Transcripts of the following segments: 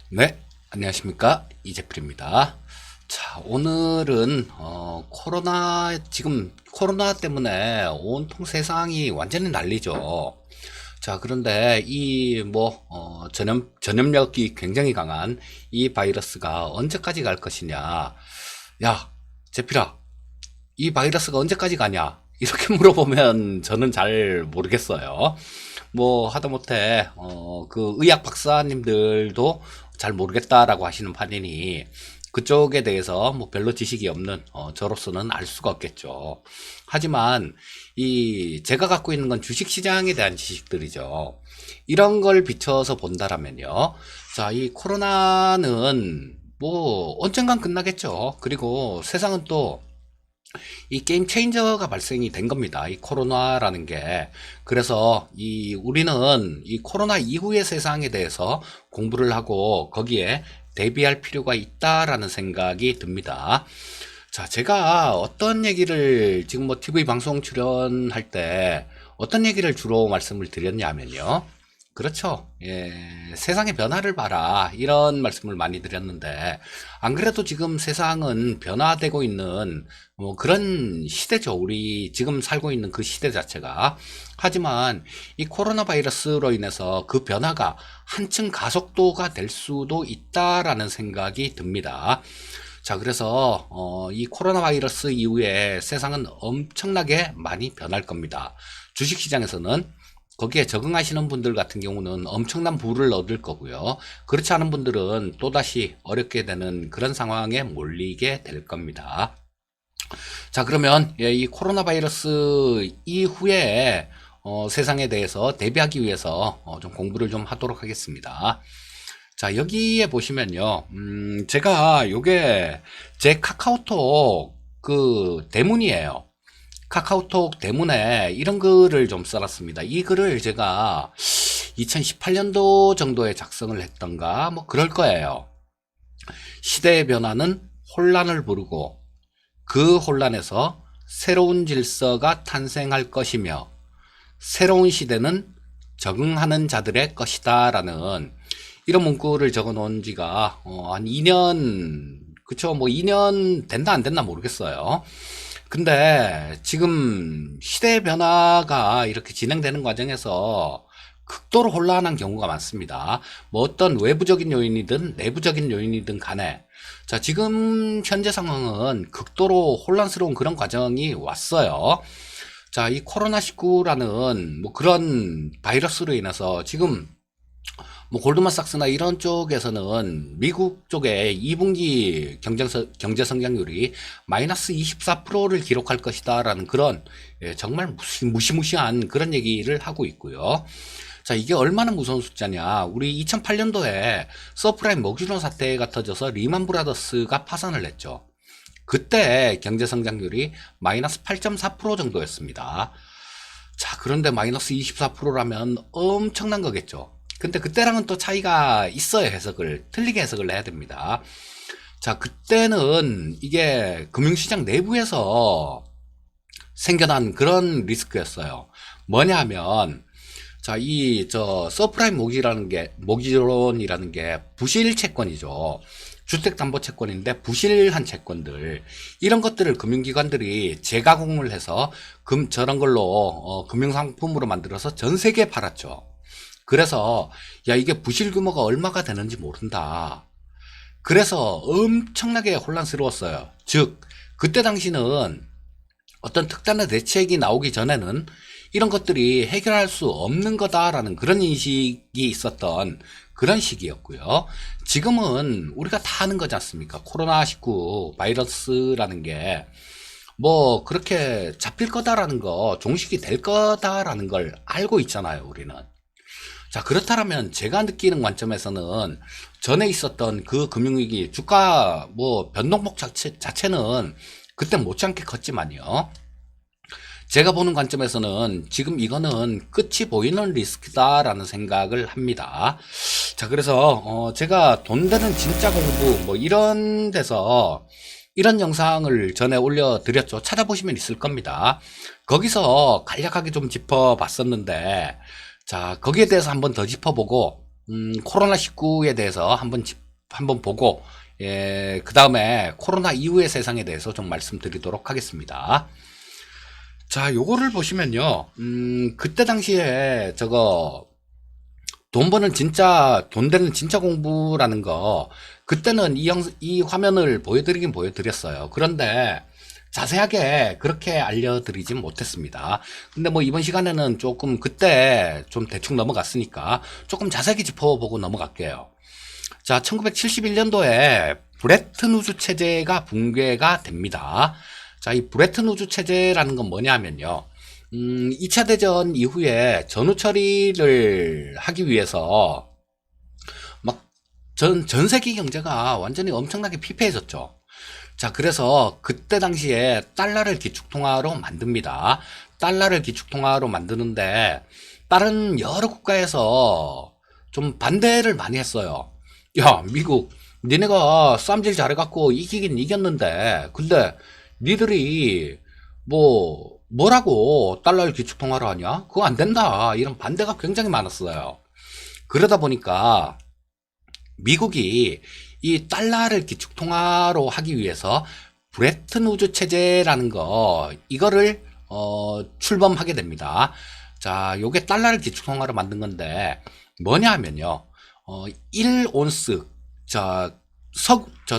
네, 안녕하십니까. 이재필입니다. 자, 오늘은, 지금 코로나 때문에 온통 세상이 완전히 난리죠. 자, 그런데 전염력이 굉장히 강한 이 바이러스가 언제까지 갈 것이냐. 야, 재필아, 이 바이러스가 언제까지 가냐? 이렇게 물어보면 저는 잘 모르겠어요. 뭐 하다못해 그 의학 박사님들도 잘 모르겠다라고 하시는 판이니 그쪽에 대해서 뭐 별로 지식이 없는 저로서는 알 수가 없겠죠. 하지만 이 제가 갖고 있는 건 주식 시장에 대한 지식들이죠. 이런 걸 비춰서 본다라면요. 자, 이 코로나는 뭐 언젠간 끝나겠죠. 그리고 세상은 또 이 게임 체인저가 발생이 된 겁니다. 이 코로나라는 게. 그래서 우리는 이 코로나 이후의 세상에 대해서 공부를 하고 거기에 대비할 필요가 있다라는 생각이 듭니다. 자, 제가 어떤 얘기를 지금 뭐 TV 방송 출연할 때 어떤 얘기를 주로 말씀을 드렸냐면요. 그렇죠. 예, 세상의 변화를 봐라. 이런 말씀을 많이 드렸는데, 안 그래도 지금 세상은 변화되고 있는 뭐 그런 시대죠. 우리 지금 살고 있는 그 시대 자체가. 하지만 이 코로나 바이러스로 인해서 그 변화가 한층 가속도가 될 수도 있다라는 생각이 듭니다. 자, 그래서 이 코로나 바이러스 이후에 세상은 엄청나게 많이 변할 겁니다. 주식시장에서는 거기에 적응하시는 분들 같은 경우는 엄청난 부를 얻을 거고요. 그렇지 않은 분들은 또다시 어렵게 되는 그런 상황에 몰리게 될 겁니다. 자, 그러면 이 코로나 바이러스 이후에 세상에 대해서 대비하기 위해서 좀 공부를 좀 하도록 하겠습니다. 자, 여기에 보시면요. 제가 요게 제 카카오톡 그 대문이에요. 카카오톡 대문에 이런 글을 좀 써놨습니다. 이 글을 제가 2018년도 정도에 작성을 했던가 뭐 그럴 거예요. 시대의 변화는 혼란을 부르고 그 혼란에서 새로운 질서가 탄생할 것이며 새로운 시대는 적응하는 자들의 것이다 라는 이런 문구를 적어 놓은 지가 한 2년, 그쵸, 뭐 2년 된다 안 됐나 모르겠어요. 근데 지금 시대의 변화가 이렇게 진행되는 과정에서 극도로 혼란한 경우가 많습니다. 뭐 어떤 외부적인 요인이든 내부적인 요인이든 간에 자, 지금 현재 상황은 극도로 혼란스러운 그런 과정이 왔어요. 자, 이 코로나19라는 뭐 그런 바이러스로 인해서 지금 뭐 골드만삭스나 이런 쪽에서는 미국 쪽에 2분기 경제 성장률이 마이너스 24%를 기록할 것이다라는 그런 정말 무시무시한 그런 얘기를 하고 있고요. 자, 이게 얼마나 무서운 숫자냐. 우리 2008년도에 서프라임 먹주로 사태가 터져서 리만 브라더스가 파산을 했죠. 그때 경제 성장률이 마이너스 8.4% 정도였습니다. 자, 그런데 마이너스 24%라면 엄청난 거겠죠. 근데 그때랑은 또 차이가 있어요. 틀리게 해석을 해야 됩니다. 자, 그때는 이게 금융시장 내부에서 생겨난 그런 리스크였어요. 뭐냐 하면, 자, 서프라임 모기지론이라는 게 부실 채권이죠. 주택담보채권인데 부실한 채권들 이런 것들을 금융기관들이 재가공을 해서 저런 걸로 금융상품으로 만들어서 전 세계에 팔았죠. 그래서 야, 이게 부실 규모가 얼마가 되는지 모른다. 그래서 엄청나게 혼란스러웠어요. 즉 그때 당시는 어떤 특단의 대책이 나오기 전에는 이런 것들이 해결할 수 없는 거다라는 그런 인식이 있었던 그런 시기였고요. 지금은 우리가 다 아는 거지 않습니까? 코로나19 바이러스라는 게 뭐 그렇게 잡힐 거다라는 거, 종식이 될 거다라는 걸 알고 있잖아요, 우리는. 자, 그렇다면 제가 느끼는 관점에서는 전에 있었던 그 금융위기 주가 뭐 변동폭 자체는 그때 못지않게 컸지만요. 제가 보는 관점에서는 지금 이거는 끝이 보이는 리스크다라는 생각을 합니다. 자, 그래서 제가 돈 되는 진짜 공부 뭐 이런 데서 이런 영상을 전에 올려드렸죠. 찾아보시면 있을 겁니다. 거기서 간략하게 좀 짚어봤었는데 자, 거기에 대해서 한번 더 짚어보고 코로나19에 대해서 한번 보고, 예, 그 다음에 코로나 이후의 세상에 대해서 좀 말씀드리도록 하겠습니다. 자, 요거를 보시면요, 그때 당시에 돈 되는 진짜 공부라는 거, 그때는 이 화면을 보여드렸어요. 그런데 자세하게 그렇게 알려드리진 못했습니다. 근데 뭐 이번 시간에는 조금 그때 좀 대충 넘어갔으니까 조금 자세하게 짚어보고 넘어갈게요. 자, 1971년도에 브레튼 우주 체제가 붕괴가 됩니다. 자, 이 브레튼 우주 체제라는 건 뭐냐면요. 2차 대전 이후에 전후 처리를 하기 위해서 막 전 세계 경제가 완전히 엄청나게 피폐해졌죠. 자, 그래서 그때 당시에 달러를 기축통화로 만듭니다. 달러를 기축통화로 만드는데 다른 여러 국가에서 좀 반대를 많이 했어요. 야, 미국, 니네가 쌈질 잘해갖고 이기긴 이겼는데, 근데 니들이 뭐라고 달러를 기축통화로 하냐? 그거 안 된다. 이런 반대가 굉장히 많았어요. 그러다 보니까 미국이 이 달러를 기축통화로 하기 위해서 브레튼 우즈 체제라는 이거를 출범하게 됩니다. 자, 요게 달러를 기축통화로 만든 건데 뭐냐 하면요. 1온스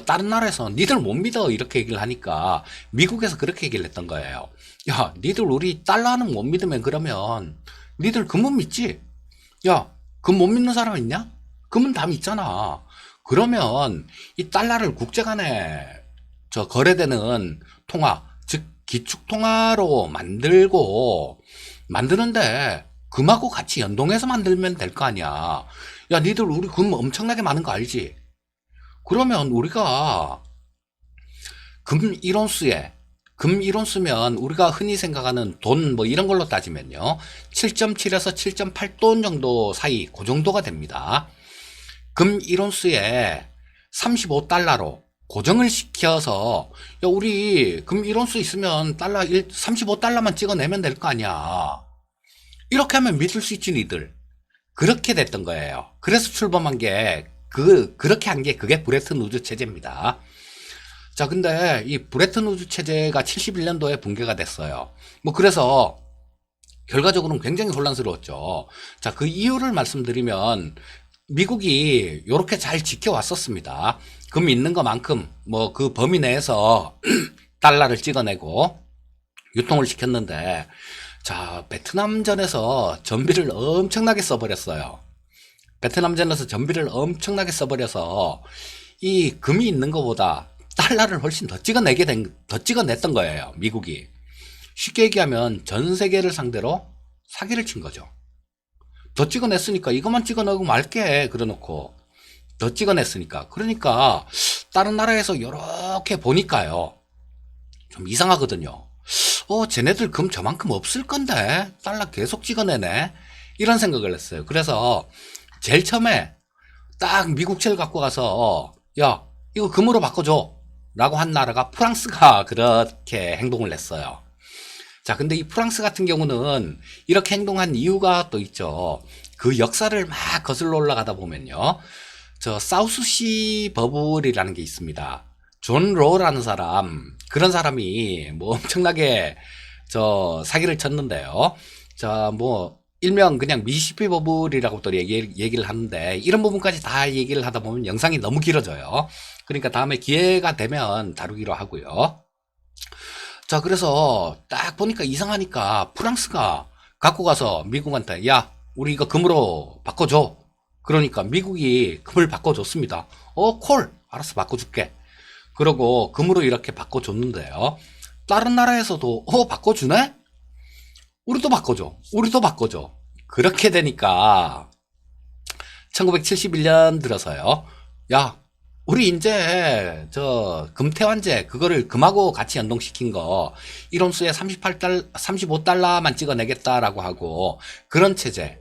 다른 나라에서 니들 못 믿어 이렇게 얘기를 하니까 미국에서 그렇게 얘기를 했던 거예요. 야, 니들 우리 달러는 못 믿으면 그러면 니들 금은 믿지? 야, 금 못 믿는 사람 있냐? 금은 다 믿잖아. 그러면 이 달러를 국제 간에 거래되는 통화, 즉 기축통화로 만드는데 금하고 같이 연동해서 만들면 될 거 아니야. 야, 니들 우리 금 엄청나게 많은 거 알지? 그러면 우리가 금 1온스면 우리가 흔히 생각하는 돈 뭐 이런 걸로 따지면요. 7.7에서 7.8돈 정도 사이 그 정도가 됩니다. 금 1온스에 35달러로 고정을 시켜서 야, 우리 금 1온스 있으면 35달러만 찍어내면 될 거 아니야. 이렇게 하면 믿을 수 있지 니들. 그렇게 됐던 거예요. 그래서 출범한 게 그렇게 한 게 그게 브레튼 우즈 체제입니다. 자, 근데 이 브레튼 우즈 체제가 71년도에 붕괴가 됐어요. 뭐 그래서 결과적으로는 굉장히 혼란스러웠죠. 자, 그 이유를 말씀드리면 미국이 이렇게 잘 지켜왔었습니다. 금 있는 것만큼 뭐 그 범위 내에서 달러를 찍어내고 유통을 시켰는데, 자, 베트남전에서 전비를 엄청나게 써버렸어요. 베트남전에서 전비를 엄청나게 써버려서 이 금이 있는 것보다 달러를 훨씬 더 찍어냈던 거예요, 미국이. 쉽게 얘기하면 전 세계를 상대로 사기를 친 거죠. 더 찍어냈으니까 이것만 찍어넣고 말게 그래놓고 더 찍어냈으니까. 그러니까 다른 나라에서 이렇게 보니까요, 좀 이상하거든요. 쟤네들 금 저만큼 없을 건데 달러 계속 찍어내네, 이런 생각을 했어요. 그래서 제일 처음에 딱 미국채를 갖고 가서 야, 이거 금으로 바꿔줘 라고 한 나라가 프랑스가 그렇게 행동을 했어요. 자, 근데 이 프랑스 같은 경우는 이렇게 행동한 이유가 또 있죠. 그 역사를 막 거슬러 올라가다 보면요, 사우스시 버블이라는 게 있습니다. 존 로라는 그런 사람이 뭐 엄청나게 사기를 쳤는데요. 자, 뭐 일명 그냥 미시시피 버블이라고 또 얘기를 하는데, 이런 부분까지 다 얘기를 하다 보면 영상이 너무 길어져요. 그러니까 다음에 기회가 되면 다루기로 하고요. 자, 그래서 딱 보니까 이상하니까 프랑스가 갖고 가서 미국한테 야, 우리 이거 금으로 바꿔줘. 그러니까 미국이 금을 바꿔줬습니다. 콜, 알았어, 바꿔줄게. 그러고 금으로 이렇게 바꿔줬는데요. 다른 나라에서도 바꿔주네? 우리도 바꿔줘. 그렇게 되니까 1971년 들어서요, 야, 우리 이제 금태환제 그거를 금하고 같이 연동시킨 거 1온수에 35달러만 찍어내겠다라고 하고, 그런 체제.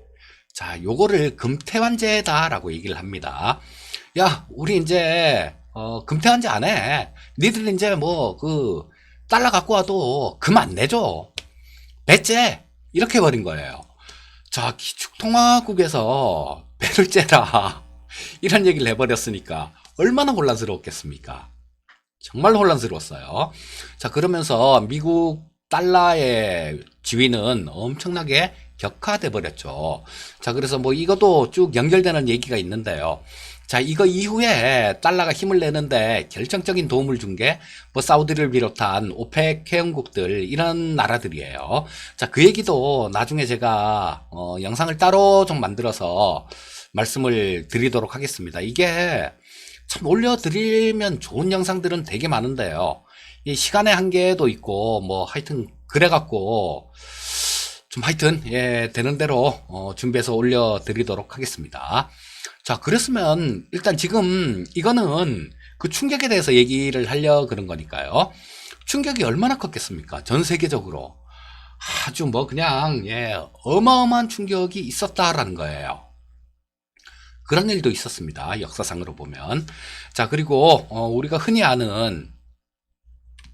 자, 요거를 금태환제다라고 얘기를 합니다. 야, 우리 이제 금태환제 안 해. 니들 이제 달러 갖고 와도 금 안 내줘. 배째. 이렇게 버린 거예요. 자, 기축통화국에서 배를 째라. 이런 얘기를 해버렸으니까 얼마나 혼란스러웠겠습니까? 정말 혼란스러웠어요. 자, 그러면서 미국 달러의 지위는 엄청나게 격화돼 버렸죠. 자, 그래서 뭐 이것도 쭉 연결되는 얘기가 있는데요. 자, 이거 이후에 달러가 힘을 내는데 결정적인 도움을 준 게 뭐 사우디를 비롯한 오펙 회원국들 이런 나라들이에요. 자, 그 얘기도 나중에 제가 영상을 따로 좀 만들어서 말씀을 드리도록 하겠습니다. 이게 참 올려드리면 좋은 영상들은 되게 많은데요. 이 시간의 한계도 있고 뭐 하여튼 그래갖고 좀 하여튼 예 되는 대로 준비해서 올려드리도록 하겠습니다. 자, 그랬으면 일단 지금 이거는 그 충격에 대해서 얘기를 하려 그런 거니까요. 충격이 얼마나 컸겠습니까? 전 세계적으로 아주 뭐 그냥 예 어마어마한 충격이 있었다라는 거예요. 그런 일도 있었습니다. 역사상으로 보면. 자, 그리고 우리가 흔히 아는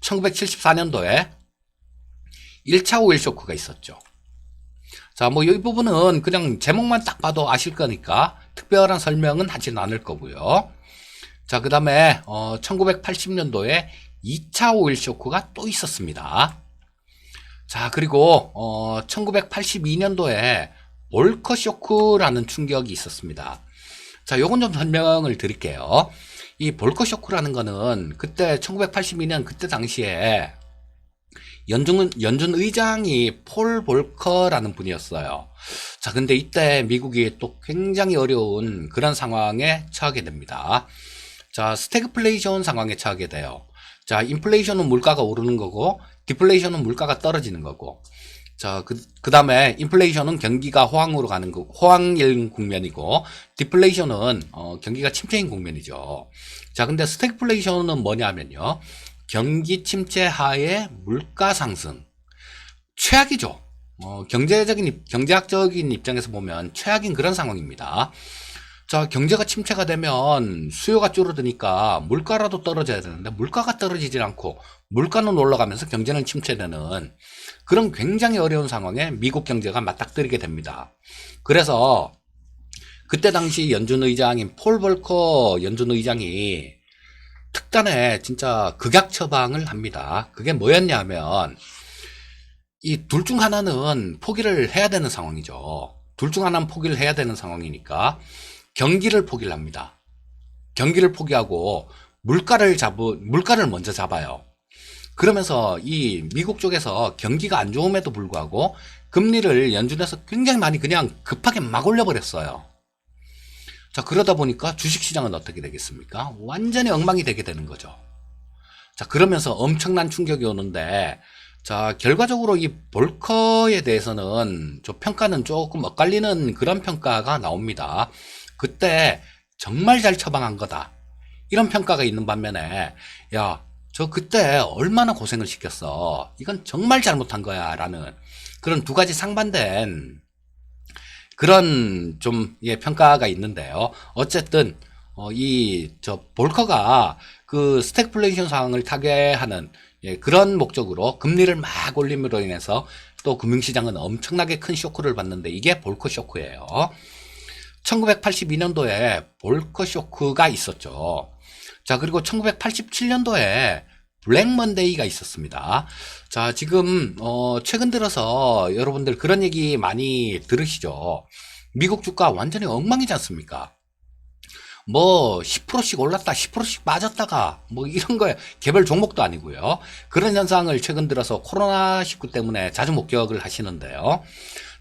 1974년도에 1차 오일 쇼크가 있었죠. 자, 뭐 이 부분은 그냥 제목만 딱 봐도 아실 거니까 특별한 설명은 하진 않을 거고요. 자, 그 다음에 1980년도에 2차 오일 쇼크가 또 있었습니다. 자, 그리고 1982년도에 볼커 쇼크라는 충격이 있었습니다. 자, 요건 좀 설명을 드릴게요. 이 볼커 쇼크라는 거는 그때 1982년 그때 당시에 연준 의장이 폴 볼커라는 분이었어요. 자, 근데 이때 미국이 또 굉장히 어려운 그런 상황에 처하게 됩니다. 자, 스태그플레이션 상황에 처하게 돼요. 자, 인플레이션은 물가가 오르는 거고, 디플레이션은 물가가 떨어지는 거고, 자, 그 다음에 인플레이션은 경기가 호황으로 가는 거, 호황인 국면이고, 디플레이션은 경기가 침체인 국면이죠. 자, 근데 스태그플레이션은 뭐냐면요. 경기 침체 하에 물가 상승. 최악이죠. 경제학적인 입장에서 보면 최악인 그런 상황입니다. 자, 경제가 침체가 되면 수요가 줄어드니까 물가라도 떨어져야 되는데 물가가 떨어지질 않고 물가는 올라가면서 경제는 침체되는 그런 굉장히 어려운 상황에 미국 경제가 맞닥뜨리게 됩니다. 그래서 그때 당시 연준 의장인 폴 볼커 연준 의장이 특단의 진짜 극약 처방을 합니다. 그게 뭐였냐면 이 둘 중 하나는 포기를 해야 되는 상황이죠. 둘 중 하나는 포기를 해야 되는 상황이니까 경기를 포기를 합니다. 경기를 포기하고 물가를 먼저 잡아요. 그러면서 이 미국 쪽에서 경기가 안 좋음에도 불구하고 금리를 연준에서 굉장히 많이 그냥 급하게 막 올려버렸어요. 자, 그러다 보니까 주식시장은 어떻게 되겠습니까? 완전히 엉망이 되게 되는 거죠. 자, 그러면서 엄청난 충격이 오는데, 자, 결과적으로 이 볼커에 대해서는 저 평가는 조금 엇갈리는 그런 평가가 나옵니다. 그때 정말 잘 처방한 거다. 이런 평가가 있는 반면에, 야, 저 그때 얼마나 고생을 시켰어. 이건 정말 잘못한 거야. 라는 그런 두 가지 상반된 그런 좀 예, 평가가 있는데요. 어쨌든 저 볼커가 그 스태그플레이션 상황을 타개하는 예, 그런 목적으로 금리를 막 올림으로 인해서 또 금융시장은 엄청나게 큰 쇼크를 받는데 이게 볼커 쇼크예요. 1982년도에 볼커 쇼크가 있었죠. 자, 그리고 1987년도에 블랙 먼데이가 있었습니다. 자, 지금 최근 들어서 여러분들 그런 얘기 많이 들으시죠. 미국 주가 완전히 엉망이지 않습니까? 뭐 10%씩 올랐다 10%씩 빠졌다가 뭐 이런 거에 개별 종목도 아니고요. 그런 현상을 최근 들어서 코로나19 때문에 자주 목격을 하시는데요.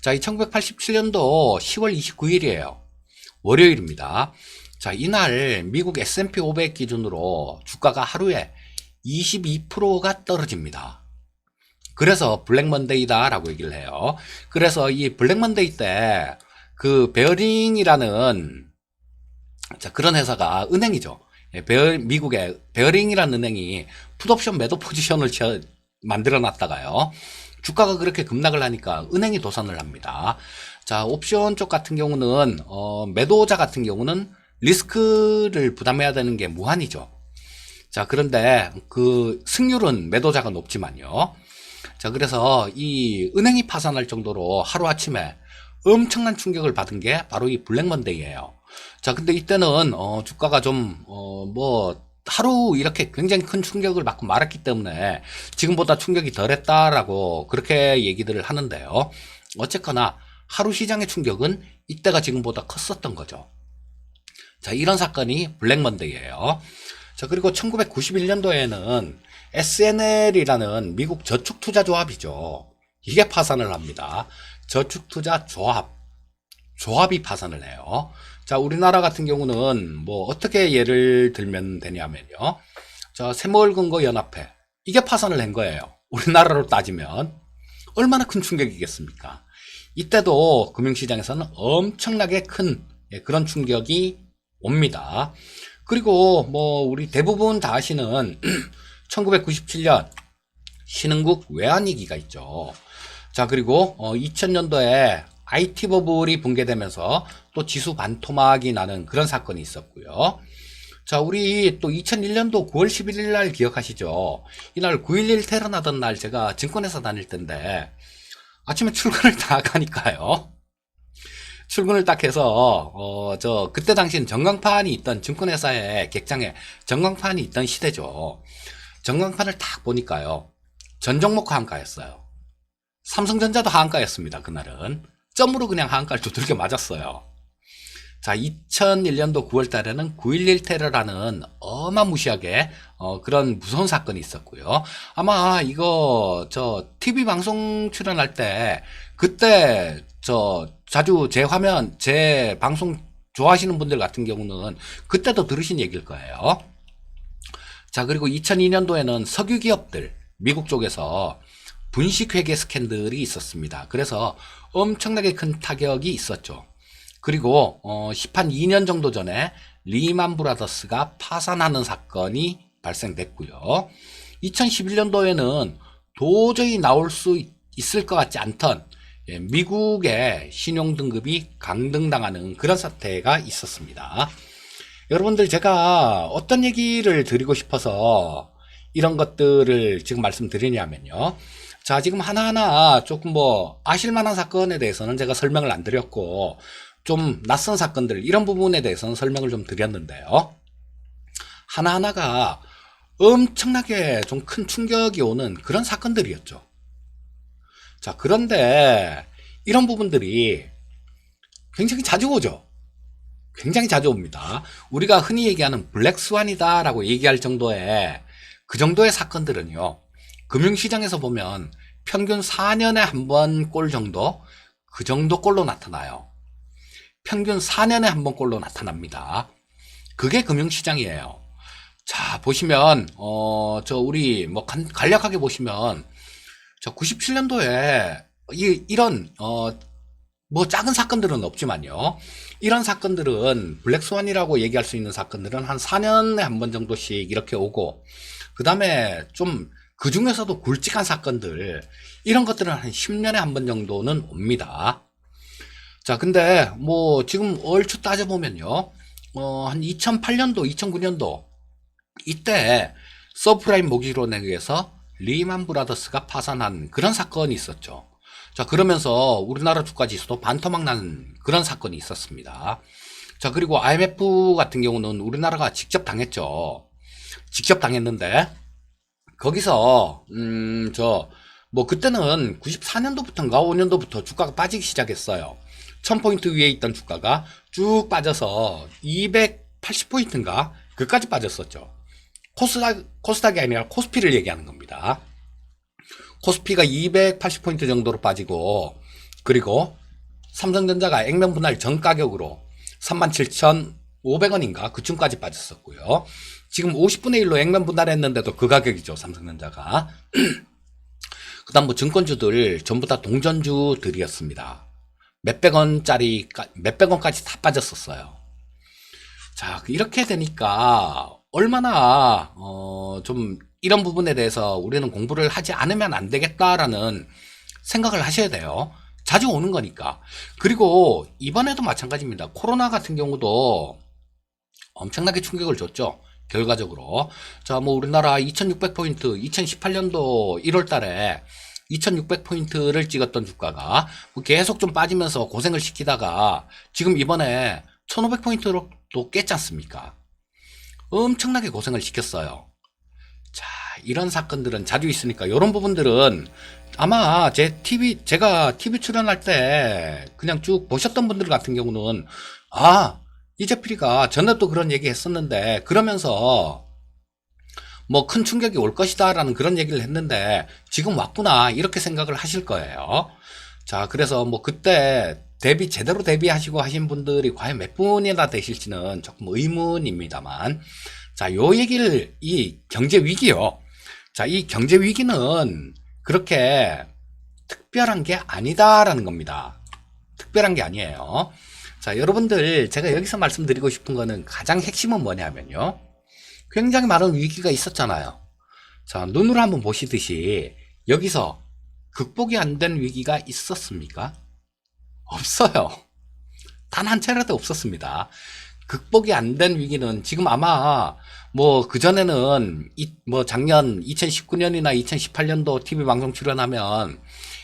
자, 이 1987년도 10월 29일이에요. 월요일입니다. 자, 이날 미국 S&P 500 기준으로 주가가 하루에 22%가 떨어집니다. 그래서 블랙 먼데이다 라고 얘기를 해요. 그래서 이 블랙 먼데이 때 그 베어링이라는 자, 그런 회사가 은행이죠. 미국의 베어링이라는 은행이 풋옵션 매도 포지션을 만들어 놨다가요. 주가가 그렇게 급락을 하니까 은행이 도산을 합니다. 자, 옵션 쪽 같은 경우는 매도자 같은 경우는 리스크를 부담해야 되는 게 무한이죠. 자, 그런데 그 승률은 매도자가 높지만요. 자, 그래서 이 은행이 파산할 정도로 하루아침에 엄청난 충격을 받은 게 바로 이 블랙먼데이예요. 자, 근데 이때는 주가가 좀 뭐 하루 이렇게 굉장히 큰 충격을 받고 말았기 때문에 지금보다 충격이 덜했다라고 그렇게 얘기들을 하는데요. 어쨌거나 하루 시장의 충격은 이때가 지금보다 컸었던 거죠. 자, 이런 사건이 블랙먼데이예요. 자, 그리고 1991년도에는 SNL이라는 미국 저축투자조합이죠. 이게 파산을 합니다. 조합이 파산을 해요. 자, 우리나라 같은 경우는 뭐 어떻게 예를 들면 되냐면요. 자, 새마을금고연합회. 이게 파산을 한 거예요. 우리나라로 따지면 얼마나 큰 충격이겠습니까? 이때도 금융시장에서는 엄청나게 큰 그런 충격이 옵니다. 그리고 뭐 우리 대부분 다 아시는 1997년 신흥국 외환위기가 있죠. 자, 그리고 2000년도에 IT 버블이 붕괴되면서 또 지수 반토막이 나는 그런 사건이 있었고요. 자, 우리 또 2001년도 9월 11일 날 기억하시죠? 이날 9.11 테러 나던 날 제가 증권회사 다닐 때인데 아침에 출근을 딱 하니까요. 출근을 딱 해서 그때 당시엔 전광판이 있던 증권회사의 객장에 전광판이 있던 시대죠. 전광판을 딱 보니까요. 전 종목 하한가였어요. 삼성전자도 하한가였습니다. 그날은. 점으로 그냥 하한가를 두들겨 맞았어요. 자, 2001년도 9월 달에는 9.11 테러라는 어마무시하게 그런 무서운 사건이 있었고요. 아마 이거 TV 방송 출연할 때 그때 자주 제 방송 좋아하시는 분들 같은 경우는 그때도 들으신 얘기일 거예요. 자, 그리고 2002년도에는 석유 기업들 미국 쪽에서 분식회계 스캔들이 있었습니다. 그래서 엄청나게 큰 타격이 있었죠. 그리고 2년 정도 전에 리만 브라더스가 파산하는 사건이 발생됐고요. 2011년도에는 도저히 나올 수 있을 것 같지 않던 미국의 신용등급이 강등당하는 그런 사태가 있었습니다. 여러분들, 제가 어떤 얘기를 드리고 싶어서 이런 것들을 지금 말씀드리냐면요. 자, 지금 하나하나 조금 뭐 아실만한 사건에 대해서는 제가 설명을 안 드렸고 좀 낯선 사건들 이런 부분에 대해서는 설명을 좀 드렸는데요. 하나하나가 엄청나게 좀 큰 충격이 오는 그런 사건들이었죠. 자, 그런데 이런 부분들이 굉장히 자주 오죠. 굉장히 자주 옵니다. 우리가 흔히 얘기하는 블랙스완이다 라고 얘기할 정도의 그 정도의 사건들은요. 금융시장에서 보면 평균 4년에 한 번 꼴 정도, 그 정도 꼴로 나타나요. 평균 4년에 한 번 꼴로 나타납니다. 그게 금융시장이에요. 자, 보시면 우리 뭐 간략하게 보시면 97년도에 이런 뭐 작은 사건들은 없지만요. 이런 사건들은 블랙스완이라고 얘기할 수 있는 사건들은 한 4년에 한 번 정도씩 이렇게 오고, 그 다음에 좀 그 중에서도 굵직한 사건들 이런 것들은 한 10년에 한 번 정도는 옵니다. 자, 근데 뭐 지금 얼추 따져보면요. 한 2008년도, 2009년도 이때 서프라임 모기지론에 의해서 리만 브라더스가 파산한 그런 사건이 있었죠. 자, 그러면서 우리나라 주가 지수도 반토막 나는 그런 사건이 있었습니다. 자, 그리고 IMF 같은 경우는 우리나라가 직접 당했죠. 직접 당했는데 거기서 뭐 그때는 94년도부터인가 5년도부터 주가가 빠지기 시작했어요. 1000포인트 위에 있던 주가가 쭉 빠져서 280포인트인가 그까지 빠졌었죠. 코스닥이 아니라 코스피를 얘기하는 겁니다. 코스피가 280포인트 정도로 빠지고, 그리고 삼성전자가 액면 분할 전 가격으로 37,500원인가 그쯤까지 빠졌었고요. 지금 50분의 1로 액면 분할했는데도 그 가격이죠, 삼성전자가. 그 다음 뭐 증권주들 전부 다 동전주들이었습니다. 몇백 원까지 다 빠졌었어요. 자, 이렇게 되니까 얼마나 좀 이런 부분에 대해서 우리는 공부를 하지 않으면 안 되겠다라는 생각을 하셔야 돼요. 자주 오는 거니까. 그리고 이번에도 마찬가지입니다. 코로나 같은 경우도 엄청나게 충격을 줬죠. 결과적으로. 자, 뭐 우리나라 2600포인트 2018년도 1월 달에 2600포인트를 찍었던 주가가 뭐 계속 좀 빠지면서 고생을 시키다가 지금 이번에 1500포인트로 또 깼지 않습니까? 엄청나게 고생을 시켰어요. 자, 이런 사건들은 자주 있으니까 이런 부분들은 아마 제가 TV 출연할 때 그냥 쭉 보셨던 분들 같은 경우는 이재필이가 전에도 그런 얘기 했었는데 그러면서 뭐 큰 충격이 올 것이다 라는 그런 얘기를 했는데 지금 왔구나 이렇게 생각을 하실 거예요. 자, 그래서 뭐 그때 제대로 대비하시고 하신 분들이 과연 몇 분이나 되실지는 조금 의문입니다만, 자, 요 얘기를, 이 경제 위기요. 자, 이 경제 위기는 그렇게 특별한 게 아니다라는 겁니다. 특별한 게 아니에요. 자, 여러분들, 제가 여기서 말씀드리고 싶은 거는 가장 핵심은 뭐냐면요. 굉장히 많은 위기가 있었잖아요. 자, 눈으로 한번 보시듯이 여기서 극복이 안 된 위기가 있었습니까? 없어요. 단 한 차례도 없었습니다. 극복이 안 된 위기는 지금 아마 뭐 그전에는 뭐 작년 2019년이나 2018년도 TV 방송 출연하면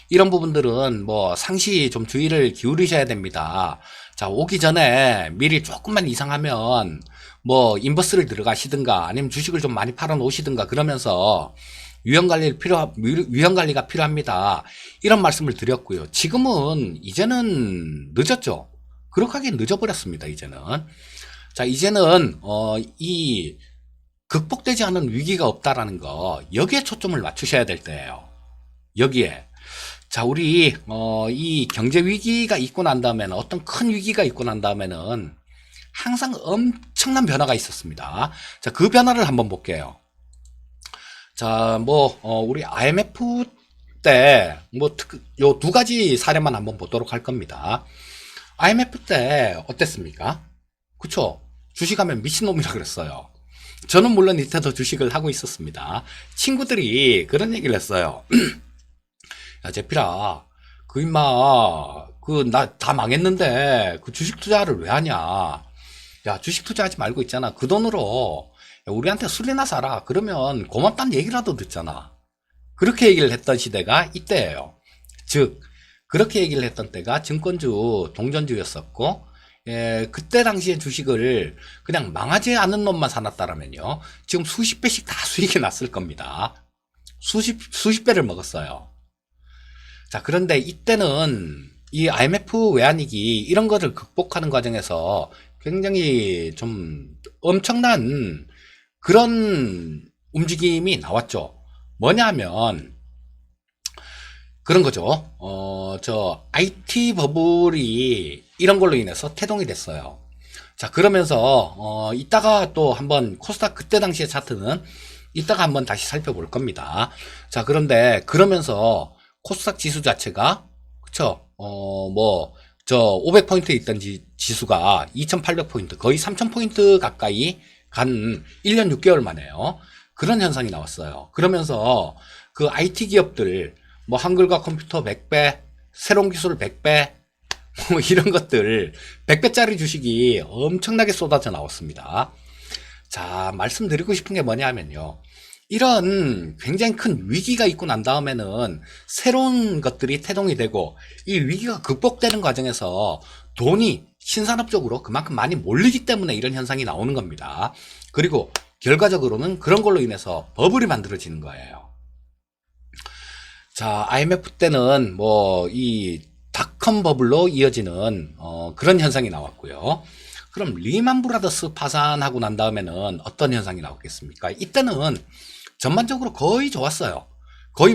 이런 부분들은 뭐 상시 좀 주의를 기울이셔야 됩니다. 자, 오기 전에 미리 조금만 이상하면 뭐 인버스를 들어가시든가 아니면 주식을 좀 많이 팔아 놓으시든가 그러면서 위험 관리가 필요합니다. 이런 말씀을 드렸고요. 지금은 이제는 늦었죠. 그렇게 하긴 늦어버렸습니다. 이제는. 자, 이제는 이 극복되지 않은 위기가 없다라는 거 여기에 초점을 맞추셔야 될 때예요. 여기에. 자, 우리 이 경제 위기가 있고 난 다음에는 어떤 큰 위기가 있고 난 다음에는 항상 엄청난 변화가 있었습니다. 자, 그 변화를 한번 볼게요. 자, 뭐 우리 IMF 때 뭐 요 두 가지 사례만 한번 보도록 할 겁니다. IMF 때 어땠습니까? 그쵸? 주식하면 미친놈이라 그랬어요. 저는 물론 이때도 주식을 하고 있었습니다. 친구들이 그런 얘기를 했어요. 야, 제필아, 나 다 망했는데, 그 주식 투자를 왜 하냐? 야, 주식 투자하지 말고 있잖아. 그 돈으로, 야, 우리한테 술이나 사라. 그러면 고맙다는 얘기라도 듣잖아. 그렇게 얘기를 했던 시대가 이때예요. 즉, 그렇게 얘기를 했던 때가 증권주, 동전주였었고, 그때 당시에 주식을 그냥 망하지 않은 놈만 사놨다라면요. 지금 수십 배씩 다 수익이 났을 겁니다. 수십 배를 먹었어요. 자, 그런데 이때는 이 IMF 외환위기 이런 거를 극복하는 과정에서 굉장히 좀 엄청난 그런 움직임이 나왔죠. 뭐냐면 그런 거죠. IT 버블이 이런 걸로 인해서 태동이 됐어요. 자, 그러면서 이따가 또 한번 코스닥 그때 당시의 차트는 이따가 한번 다시 살펴볼 겁니다. 자, 그런데 그러면서 코스닥 지수 자체가 그쵸? 500포인트에 있던 지수가 2800포인트, 거의 3000포인트 가까이 간 1년 6개월 만에요. 그런 현상이 나왔어요. 그러면서 그 IT 기업들, 뭐 한글과 컴퓨터 100배, 새로운 기술 100배, 뭐 이런 것들 100배짜리 주식이 엄청나게 쏟아져 나왔습니다. 자, 말씀드리고 싶은 게 뭐냐면요. 이런 굉장히 큰 위기가 있고 난 다음에는 새로운 것들이 태동이 되고 이 위기가 극복되는 과정에서 돈이 신산업 쪽으로 그만큼 많이 몰리기 때문에 이런 현상이 나오는 겁니다. 그리고 결과적으로는 그런 걸로 인해서 버블이 만들어지는 거예요. 자, IMF 때는 뭐 이 닷컴 버블로 이어지는 그런 현상이 나왔고요. 그럼 리만 브라더스 파산하고 난 다음에는 어떤 현상이 나왔겠습니까? 이때는 전반적으로 거의 좋았어요. 거의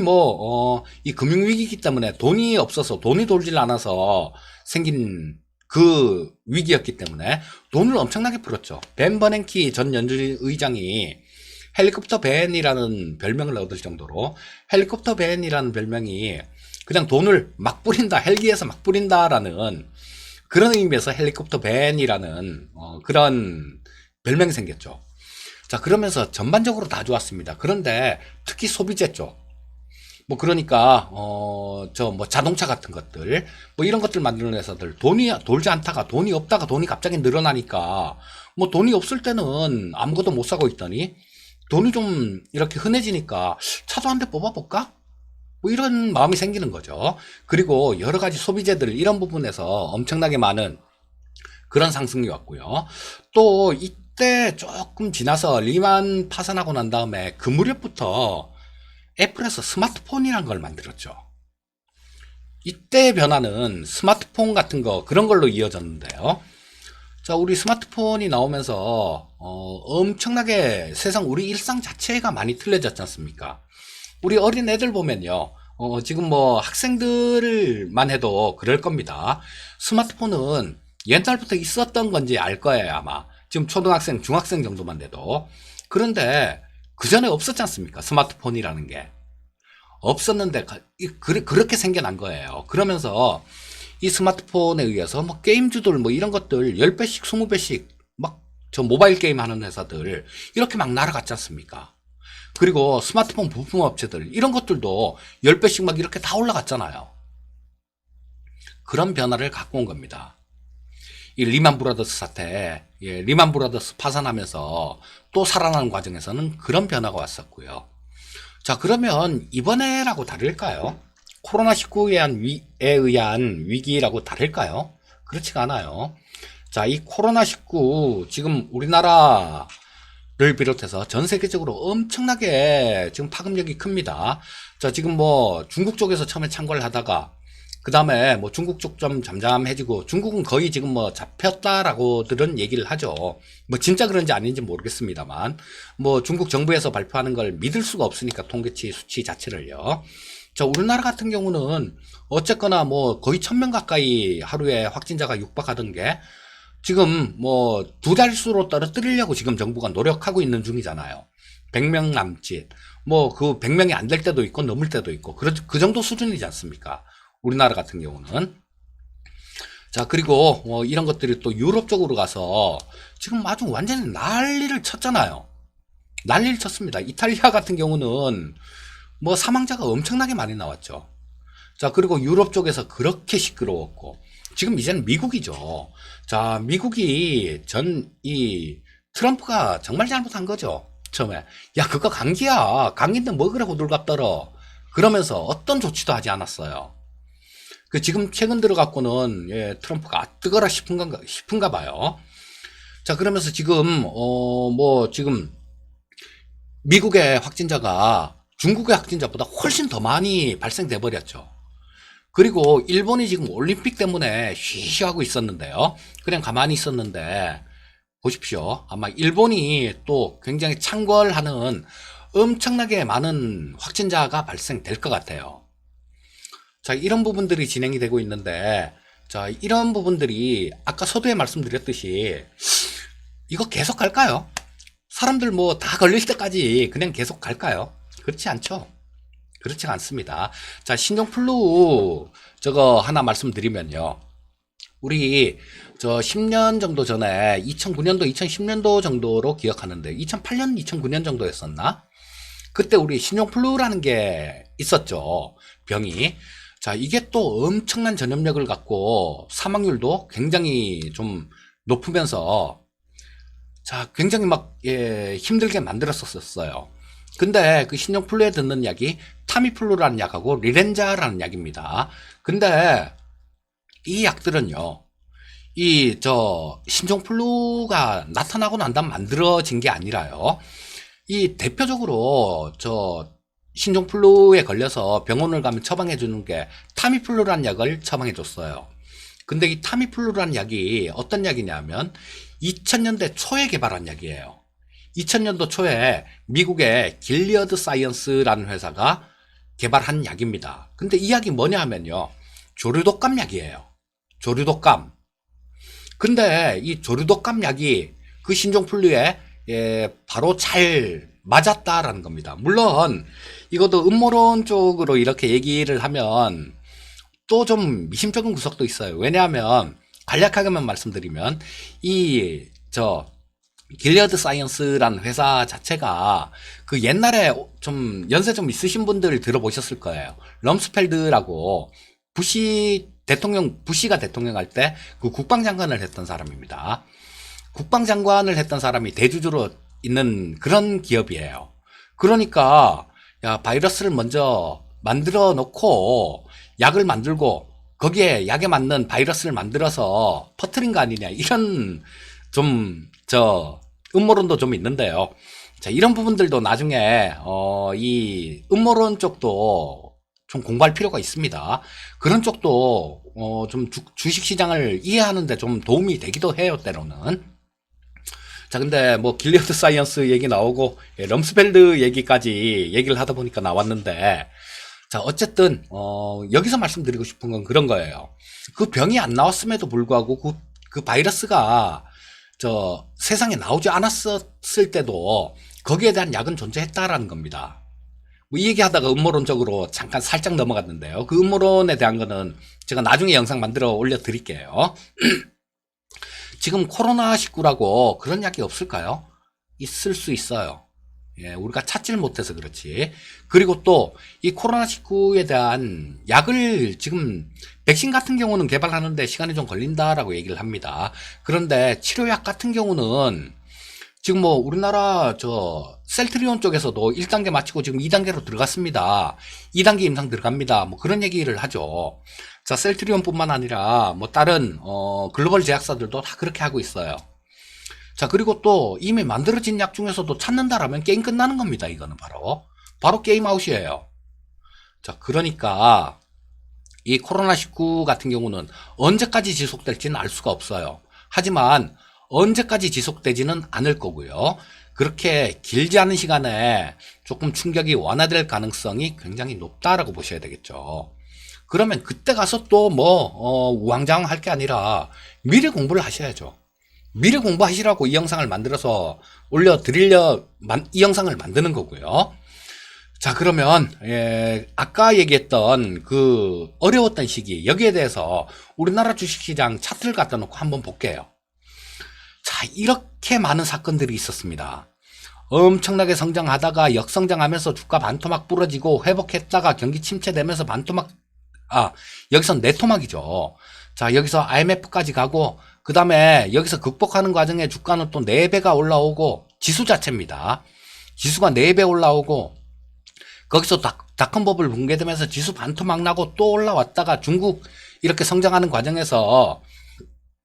이 금융위기이기 때문에 돈이 없어서 돈이 돌질 않아서 생긴 그 위기였기 때문에 돈을 엄청나게 풀었죠. 벤 버냉키 전 연준의장이 헬리콥터 벤이라는 별명을 얻을 정도로 헬리콥터 벤이라는 별명이 그냥 돈을 막 뿌린다, 헬기에서 막 뿌린다라는 그런 의미에서 헬리콥터 벤이라는 그런 별명이 생겼죠. 자, 그러면서 전반적으로 다 좋았습니다. 그런데 특히 소비재 쪽, 뭐 그러니까 뭐 자동차 같은 것들, 뭐 이런 것들 만드는 회사들 돈이 돌지 않다가 돈이 없다가 돈이 갑자기 늘어나니까 뭐 돈이 없을 때는 아무것도 못 사고 있더니 돈이 좀 이렇게 흔해지니까 차도 한 대 뽑아볼까? 뭐 이런 마음이 생기는 거죠. 그리고 여러 가지 소비재들 이런 부분에서 엄청나게 많은 그런 상승이 왔고요. 또 이때 조금 지나서 리만 파산하고 난 다음에 그 무렵부터 애플에서 스마트폰이란 걸 만들었죠. 이때 변화는 스마트폰 같은 거 그런 걸로 이어졌는데요. 자, 우리 스마트폰이 나오면서 엄청나게 세상 우리 일상 자체가 많이 틀려졌지 않습니까? 우리 어린 애들 보면요. 지금 뭐 학생들만 해도 그럴 겁니다. 스마트폰은 옛날부터 있었던 건지 알 거예요, 아마. 지금 초등학생, 중학생 정도만 돼도. 그런데 그 전에 없었지 않습니까? 스마트폰이라는 게. 없었는데 그렇게 생겨난 거예요. 그러면서 이 스마트폰에 의해서 뭐 게임주들 뭐 이런 것들 10배씩 20배씩 막 저 모바일 게임 하는 회사들 이렇게 막 날아갔지 않습니까? 그리고 스마트폰 부품 업체들 이런 것들도 10배씩 막 이렇게 다 올라갔잖아요. 그런 변화를 갖고 온 겁니다. 이 리만 브라더스 사태, 리만 브라더스 파산하면서 또 살아나는 과정에서는 그런 변화가 왔었고요. 자, 그러면 이번에라고 다를까요? 코로나19에 의한 위기라고 다를까요? 그렇지가 않아요. 자, 이 코로나19 지금 우리나라를 비롯해서 전 세계적으로 엄청나게 지금 파급력이 큽니다. 자, 지금 뭐 중국 쪽에서 처음에 창궐을 하다가 그 다음에 뭐 중국 쪽 좀 잠잠해지고 중국은 거의 지금 뭐 잡혔다라고들은 얘기를 하죠. 뭐 진짜 그런지 아닌지 모르겠습니다만 뭐 중국 정부에서 발표하는 걸 믿을 수가 없으니까 통계치 수치 자체를요. 자, 우리나라 같은 경우는 어쨌거나 뭐 거의 1000명 가까이 하루에 확진자가 육박하던 게 지금 뭐 두 자릿수로 떨어뜨리려고 지금 정부가 노력하고 있는 중이잖아요. 100명 남짓. 뭐 그 100명이 안 될 때도 있고 넘을 때도 있고 그 정도 수준이지 않습니까? 우리나라 같은 경우는. 자, 그리고 이런 것들이 또 유럽 쪽으로 가서 지금 아주 완전히 난리를 쳤잖아요. 난리를 쳤습니다. 이탈리아 같은 경우는 뭐 사망자가 엄청나게 많이 나왔죠. 자, 그리고 유럽 쪽에서 그렇게 시끄러웠고 지금 이제는 미국이죠. 자, 미국이 이 트럼프가 정말 잘못한 거죠. 처음에 야, 그거 감기야. 감기인데 뭐 그래 호들갑 떨어. 그러면서 어떤 조치도 하지 않았어요. 그 지금 최근 들어갖고는 트럼프가 뜨거라 싶은가 봐요. 자, 그러면서 지금 뭐 지금 미국의 확진자가 중국의 확진자보다 훨씬 더 많이 발생돼 버렸죠. 그리고 일본이 지금 올림픽 때문에 쉬쉬하고 있었는데요. 그냥 가만히 있었는데 보십시오. 아마 일본이 또 굉장히 창궐하는 엄청나게 많은 확진자가 발생될 것 같아요. 자, 이런 부분들이 진행이 되고 있는데, 자, 이런 부분들이 아까 서두에 말씀드렸듯이 이거 계속 갈까요? 사람들 뭐 다 걸릴 때까지 그냥 계속 갈까요? 그렇지 않죠. 그렇지가 않습니다. 자, 신종플루 저거 하나 말씀드리면요. 우리 저 10년 정도 전에 2009년도, 2010년도 정도로 기억하는데 2008년, 2009년 정도였었나? 그때 우리 신종플루라는 게 있었죠. 병이. 자, 이게 또 엄청난 전염력을 갖고 사망률도 굉장히 좀 높으면서 자, 굉장히 막 힘들게 만들었었어요. 근데 그 신종플루에 듣는 약이 타미플루라는 약하고 리렌자라는 약입니다. 근데 이 약들은요, 신종플루가 나타나고 난 다음 만들어진 게 아니라요. 이 대표적으로 신종플루에 걸려서 병원을 가면 처방해 주는 게 타미플루라는 약을 처방해 줬어요. 근데 이 타미플루라는 약이 어떤 약이냐면 2000년대 초에 개발한 약이에요. 2000년도 초에 미국의 길리어드 사이언스라는 회사가 개발한 약입니다. 근데 이 약이 뭐냐 하면요. 조류독감 약이에요. 조류독감. 근데 이 조류독감 약이 그 신종플루에 바로 잘 맞았다라는 겁니다. 물론 이것도 음모론 쪽으로 이렇게 얘기를 하면 또 좀 미심쩍은 구석도 있어요. 왜냐하면 간략하게만 말씀드리면 길리어드 사이언스라는 회사 자체가 그 옛날에 좀 연세 좀 있으신 분들 들어보셨을 거예요. 럼스펠드라고 부시가 대통령 할 때 그 국방장관을 했던 사람입니다. 국방장관을 했던 사람이 대주주로 있는 그런 기업이에요. 그러니까 야, 바이러스를 먼저 만들어 놓고 약을 만들고 거기에 약에 맞는 바이러스를 만들어서 퍼뜨린 거 아니냐, 이런 좀 음모론도 좀 있는데요. 자, 이런 부분들도 나중에 이 음모론 쪽도 좀 공부할 필요가 있습니다. 그런 쪽도 좀 주식 시장을 이해하는데 좀 도움이 되기도 해요, 때로는. 자, 근데 뭐 길리어드 사이언스 얘기 나오고 럼스펠드 얘기까지 얘기를 하다 보니까 나왔는데, 자, 어쨌든 여기서 말씀드리고 싶은 건 그런 거예요. 그 병이 안 나왔음에도 불구하고 그 바이러스가 세상에 나오지 않았을 때도 거기에 대한 약은 존재했다라는 겁니다. 뭐 이 얘기하다가 음모론적으로 잠깐 살짝 넘어갔는데요. 그 음모론에 대한 거는 제가 나중에 영상 만들어 올려드릴게요. 지금 코로나19라고 그런 약이 없을까요? 있을 수 있어요. 예, 우리가 찾지를 못해서 그렇지. 그리고 또 이 코로나19에 대한 약을 지금 백신 같은 경우는 개발하는데 시간이 좀 걸린다라고 얘기를 합니다. 그런데 치료약 같은 경우는 지금 뭐 우리나라 셀트리온 쪽에서도 1단계 마치고 지금 2단계로 들어갔습니다. 2단계 임상 들어갑니다. 뭐 그런 얘기를 하죠. 자, 셀트리온뿐만 아니라 뭐 다른 글로벌 제약사들도 다 그렇게 하고 있어요. 자, 그리고 또 이미 만들어진 약 중에서도 찾는다라면 게임 끝나는 겁니다. 이거는 바로 게임 아웃이에요. 자, 그러니까 이 코로나19 같은 경우는 언제까지 지속될지는 알 수가 없어요. 하지만 언제까지 지속되지는 않을 거고요. 그렇게 길지 않은 시간에 조금 충격이 완화될 가능성이 굉장히 높다라고 보셔야 되겠죠. 그러면 그때 가서 또 우왕좌왕 할 게 아니라 미리 공부를 하셔야죠. 미리 공부하시라고 이 영상을 만들어서 이 영상을 만드는 거고요. 자, 그러면 아까 얘기했던 그 어려웠던 시기, 여기에 대해서 우리나라 주식시장 차트를 갖다 놓고 한번 볼게요. 자, 이렇게 많은 사건들이 있었습니다. 엄청나게 성장하다가 역성장하면서 주가 반토막 부러지고 회복했다가 경기 침체되면서 여기서 내토막이죠. 자, 여기서 IMF까지 가고 그 다음에 여기서 극복하는 과정에 주가는 또 4배가 올라오고, 지수 자체입니다. 지수가 4배 올라오고, 거기서 닷컴버블 붕괴되면서 지수 반토막 나고 또 올라왔다가 중국 이렇게 성장하는 과정에서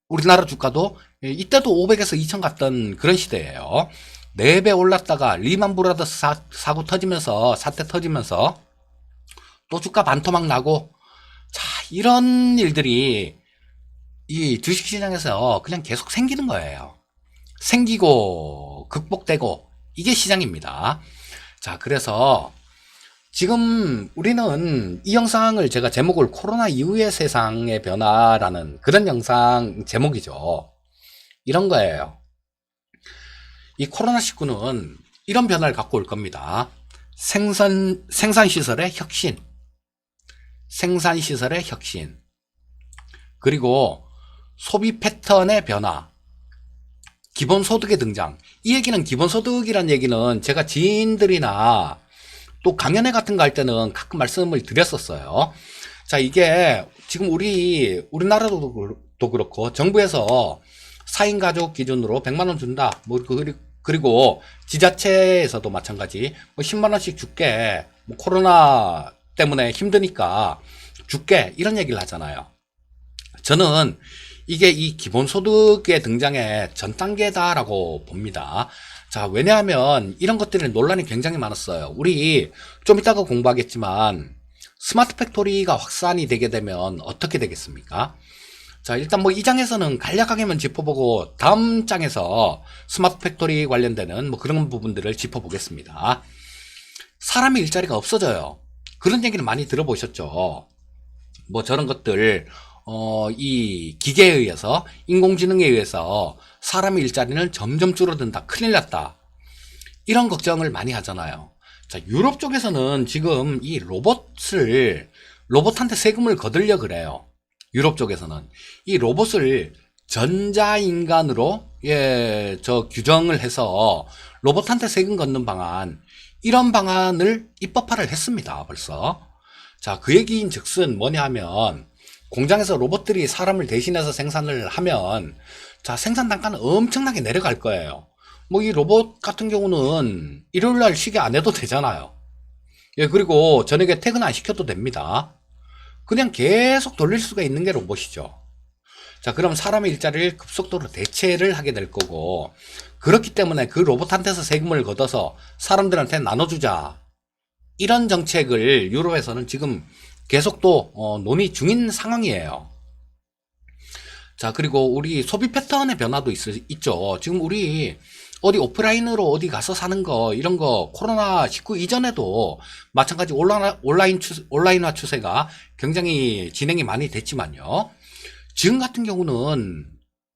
우리나라 주가도 이때도 500에서 2000 갔던 그런 시대예요. 4배 올랐다가 리만 브라더스 사고 터지면서, 사태 터지면서 또 주가 반토막 나고, 자, 이런 일들이 이 주식시장에서 그냥 계속 생기는 거예요. 생기고 극복되고, 이게 시장입니다. 자, 그래서 지금 우리는 이 영상을 제가 제목을 코로나 이후의 세상의 변화라는 그런 영상 제목이죠. 이런 거예요. 이 코로나19는 이런 변화를 갖고 올 겁니다. 생산시설의 혁신. 생산시설의 혁신. 그리고 소비 패턴의 변화. 기본소득의 등장. 이 얘기는, 기본소득이란 얘기는 제가 지인들이나 또 강연회 같은 거 할 때는 가끔 말씀을 드렸었어요. 자, 이게 지금 우리나라도 그렇고 정부에서 4인 가족 기준으로 100만원 준다. 그리고 지자체에서도 마찬가지 10만원씩 줄게. 코로나 때문에 힘드니까 줄게. 이런 얘기를 하잖아요. 저는 이게 이 기본소득의 등장의 전 단계다라고 봅니다. 자, 왜냐하면 이런 것들이 논란이 굉장히 많았어요. 우리 좀 이따가 공부하겠지만 스마트 팩토리가 확산이 되게 되면 어떻게 되겠습니까? 자, 일단 이 장에서는 간략하게만 짚어보고 다음 장에서 스마트 팩토리 관련되는 그런 부분들을 짚어보겠습니다. 사람의 일자리가 없어져요. 그런 얘기는 많이 들어보셨죠? 저런 것들 이 기계에 의해서, 인공지능에 의해서 사람의 일자리는 점점 줄어든다, 큰일 났다, 이런 걱정을 많이 하잖아요. 자, 유럽 쪽에서는 지금 이 로봇한테 세금을 거들려 그래요. 유럽 쪽에서는 이 로봇을 전자인간으로 규정을 해서 로봇한테 세금 걷는 방안, 이런 방안을 입법화를 했습니다, 벌써. 자, 그 얘기인 즉슨 뭐냐 하면, 공장에서 로봇들이 사람을 대신해서 생산을 하면, 자, 생산 단가는 엄청나게 내려갈 거예요. 이 로봇 같은 경우는 일요일날 쉬게 안 해도 되잖아요. 예, 그리고 저녁에 퇴근 안 시켜도 됩니다. 그냥 계속 돌릴 수가 있는 게 로봇이죠. 자, 그럼 사람의 일자리를 급속도로 대체를 하게 될 거고, 그렇기 때문에 그 로봇한테서 세금을 걷어서 사람들한테 나눠주자. 이런 정책을 유럽에서는 지금 계속 또 논의 중인 상황이에요. 자, 그리고 우리 소비 패턴의 변화도 있죠. 지금 우리 어디 오프라인으로 어디 가서 사는 거, 이런 거, 코로나19 이전에도 마찬가지 온라인화 추세가 굉장히 진행이 많이 됐지만요. 지금 같은 경우는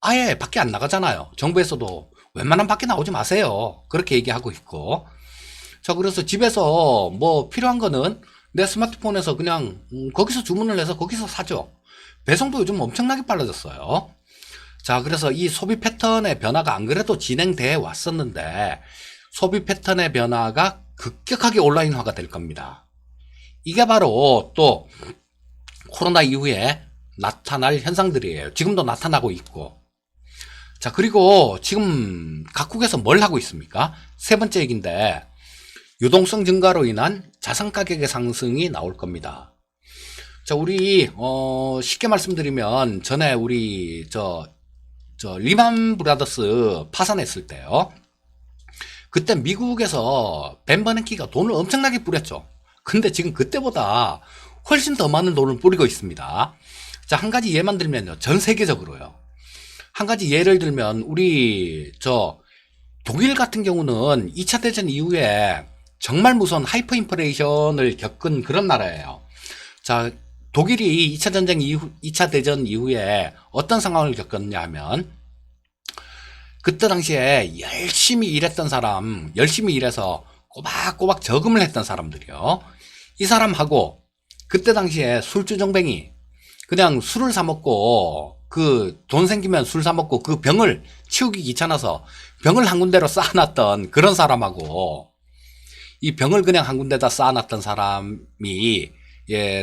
아예 밖에 안 나가잖아요. 정부에서도 웬만하면 밖에 나오지 마세요. 그렇게 얘기하고 있고. 자, 그래서 집에서 뭐 필요한 거는 내 스마트폰에서 그냥 거기서 주문을 해서 거기서 사죠. 배송도 요즘 엄청나게 빨라졌어요. 자, 그래서 이 소비 패턴의 변화가 안 그래도 진행돼 왔었는데 소비 패턴의 변화가 급격하게 온라인화가 될 겁니다. 이게 바로 또 코로나 이후에 나타날 현상들이에요. 지금도 나타나고 있고. 자, 그리고 지금 각국에서 뭘 하고 있습니까? 세 번째 얘기인데 유동성 증가로 인한 자산 가격의 상승이 나올 겁니다. 자, 우리 쉽게 말씀드리면 전에 우리 리만 브라더스 파산했을 때요. 그때 미국에서 벤 버냉키가 돈을 엄청나게 뿌렸죠. 근데 지금 그때보다 훨씬 더 많은 돈을 뿌리고 있습니다. 자, 한 가지 예만 들면요. 전 세계적으로요. 한 가지 예를 들면 우리 독일 같은 경우는 2차 대전 이후에 정말 무서운 하이퍼 인플레이션을 겪은 그런 나라예요. 자, 독일이 2차 대전 이후에 어떤 상황을 겪었냐 하면 그때 당시에 열심히 일했던 사람, 열심히 일해서 꼬박꼬박 저금을 했던 사람들이요. 이 사람하고 그때 당시에 술주정뱅이 그냥 술을 사 먹고 그 돈 생기면 술 사 먹고 그 병을 치우기 귀찮아서 병을 한 군데로 쌓아놨던 그런 사람하고 이 병을 그냥 한 군데다 쌓아놨던 사람이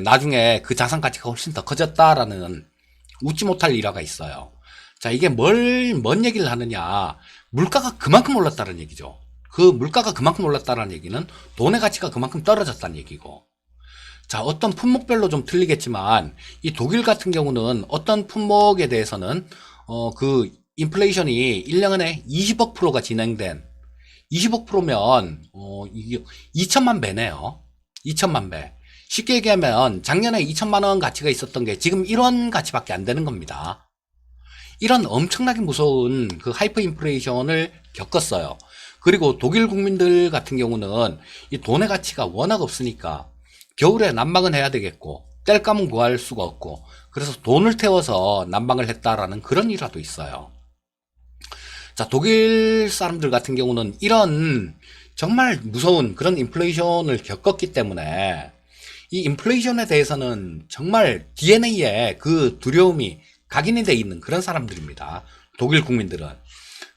나중에 그 자산 가치가 훨씬 더 커졌다라는 웃지 못할 일화가 있어요. 자, 이게 뭔 얘기를 하느냐. 물가가 그만큼 올랐다는 얘기죠. 그 물가가 그만큼 올랐다는 얘기는 돈의 가치가 그만큼 떨어졌다는 얘기고. 자, 어떤 품목별로 좀 틀리겠지만 이 독일 같은 경우는 어떤 품목에 대해서는 그 인플레이션이 1년에 20억 프로가 진행된 20억 프로면 이게 2천만 배네요. 2천만 배. 쉽게 얘기하면 작년에 2천만 원 가치가 있었던 게 지금 1원 가치밖에 안 되는 겁니다. 이런 엄청나게 무서운 그 하이퍼 인플레이션을 겪었어요. 그리고 독일 국민들 같은 경우는 이 돈의 가치가 워낙 없으니까 겨울에 난방은 해야 되겠고 땔감은 구할 수가 없고 그래서 돈을 태워서 난방을 했다라는 그런 일화도 있어요. 자, 독일 사람들 같은 경우는 이런 정말 무서운 그런 인플레이션을 겪었기 때문에 이 인플레이션에 대해서는 정말 DNA에 그 두려움이 각인이 돼 있는 그런 사람들입니다. 독일 국민들은.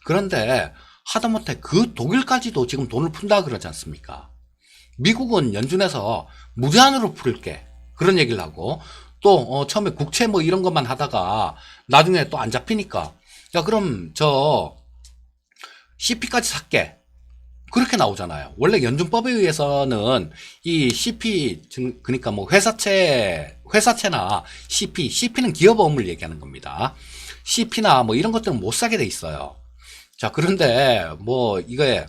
그런데 하다못해 그 독일까지도 지금 돈을 푼다 그러지 않습니까? 미국은 연준에서 무제한으로 풀게 그런 얘기를 하고 또 처음에 국채 뭐 이런 것만 하다가 나중에 또 안 잡히니까 야 그럼 CP까지 살게 그렇게 나오잖아요. 원래 연준법에 의해서는 이 CP 그러니까 뭐 회사채나 CP는 기업어음을 얘기하는 겁니다. CP나 뭐 이런 것들은 못 사게 돼 있어요. 자, 그런데 뭐 이거에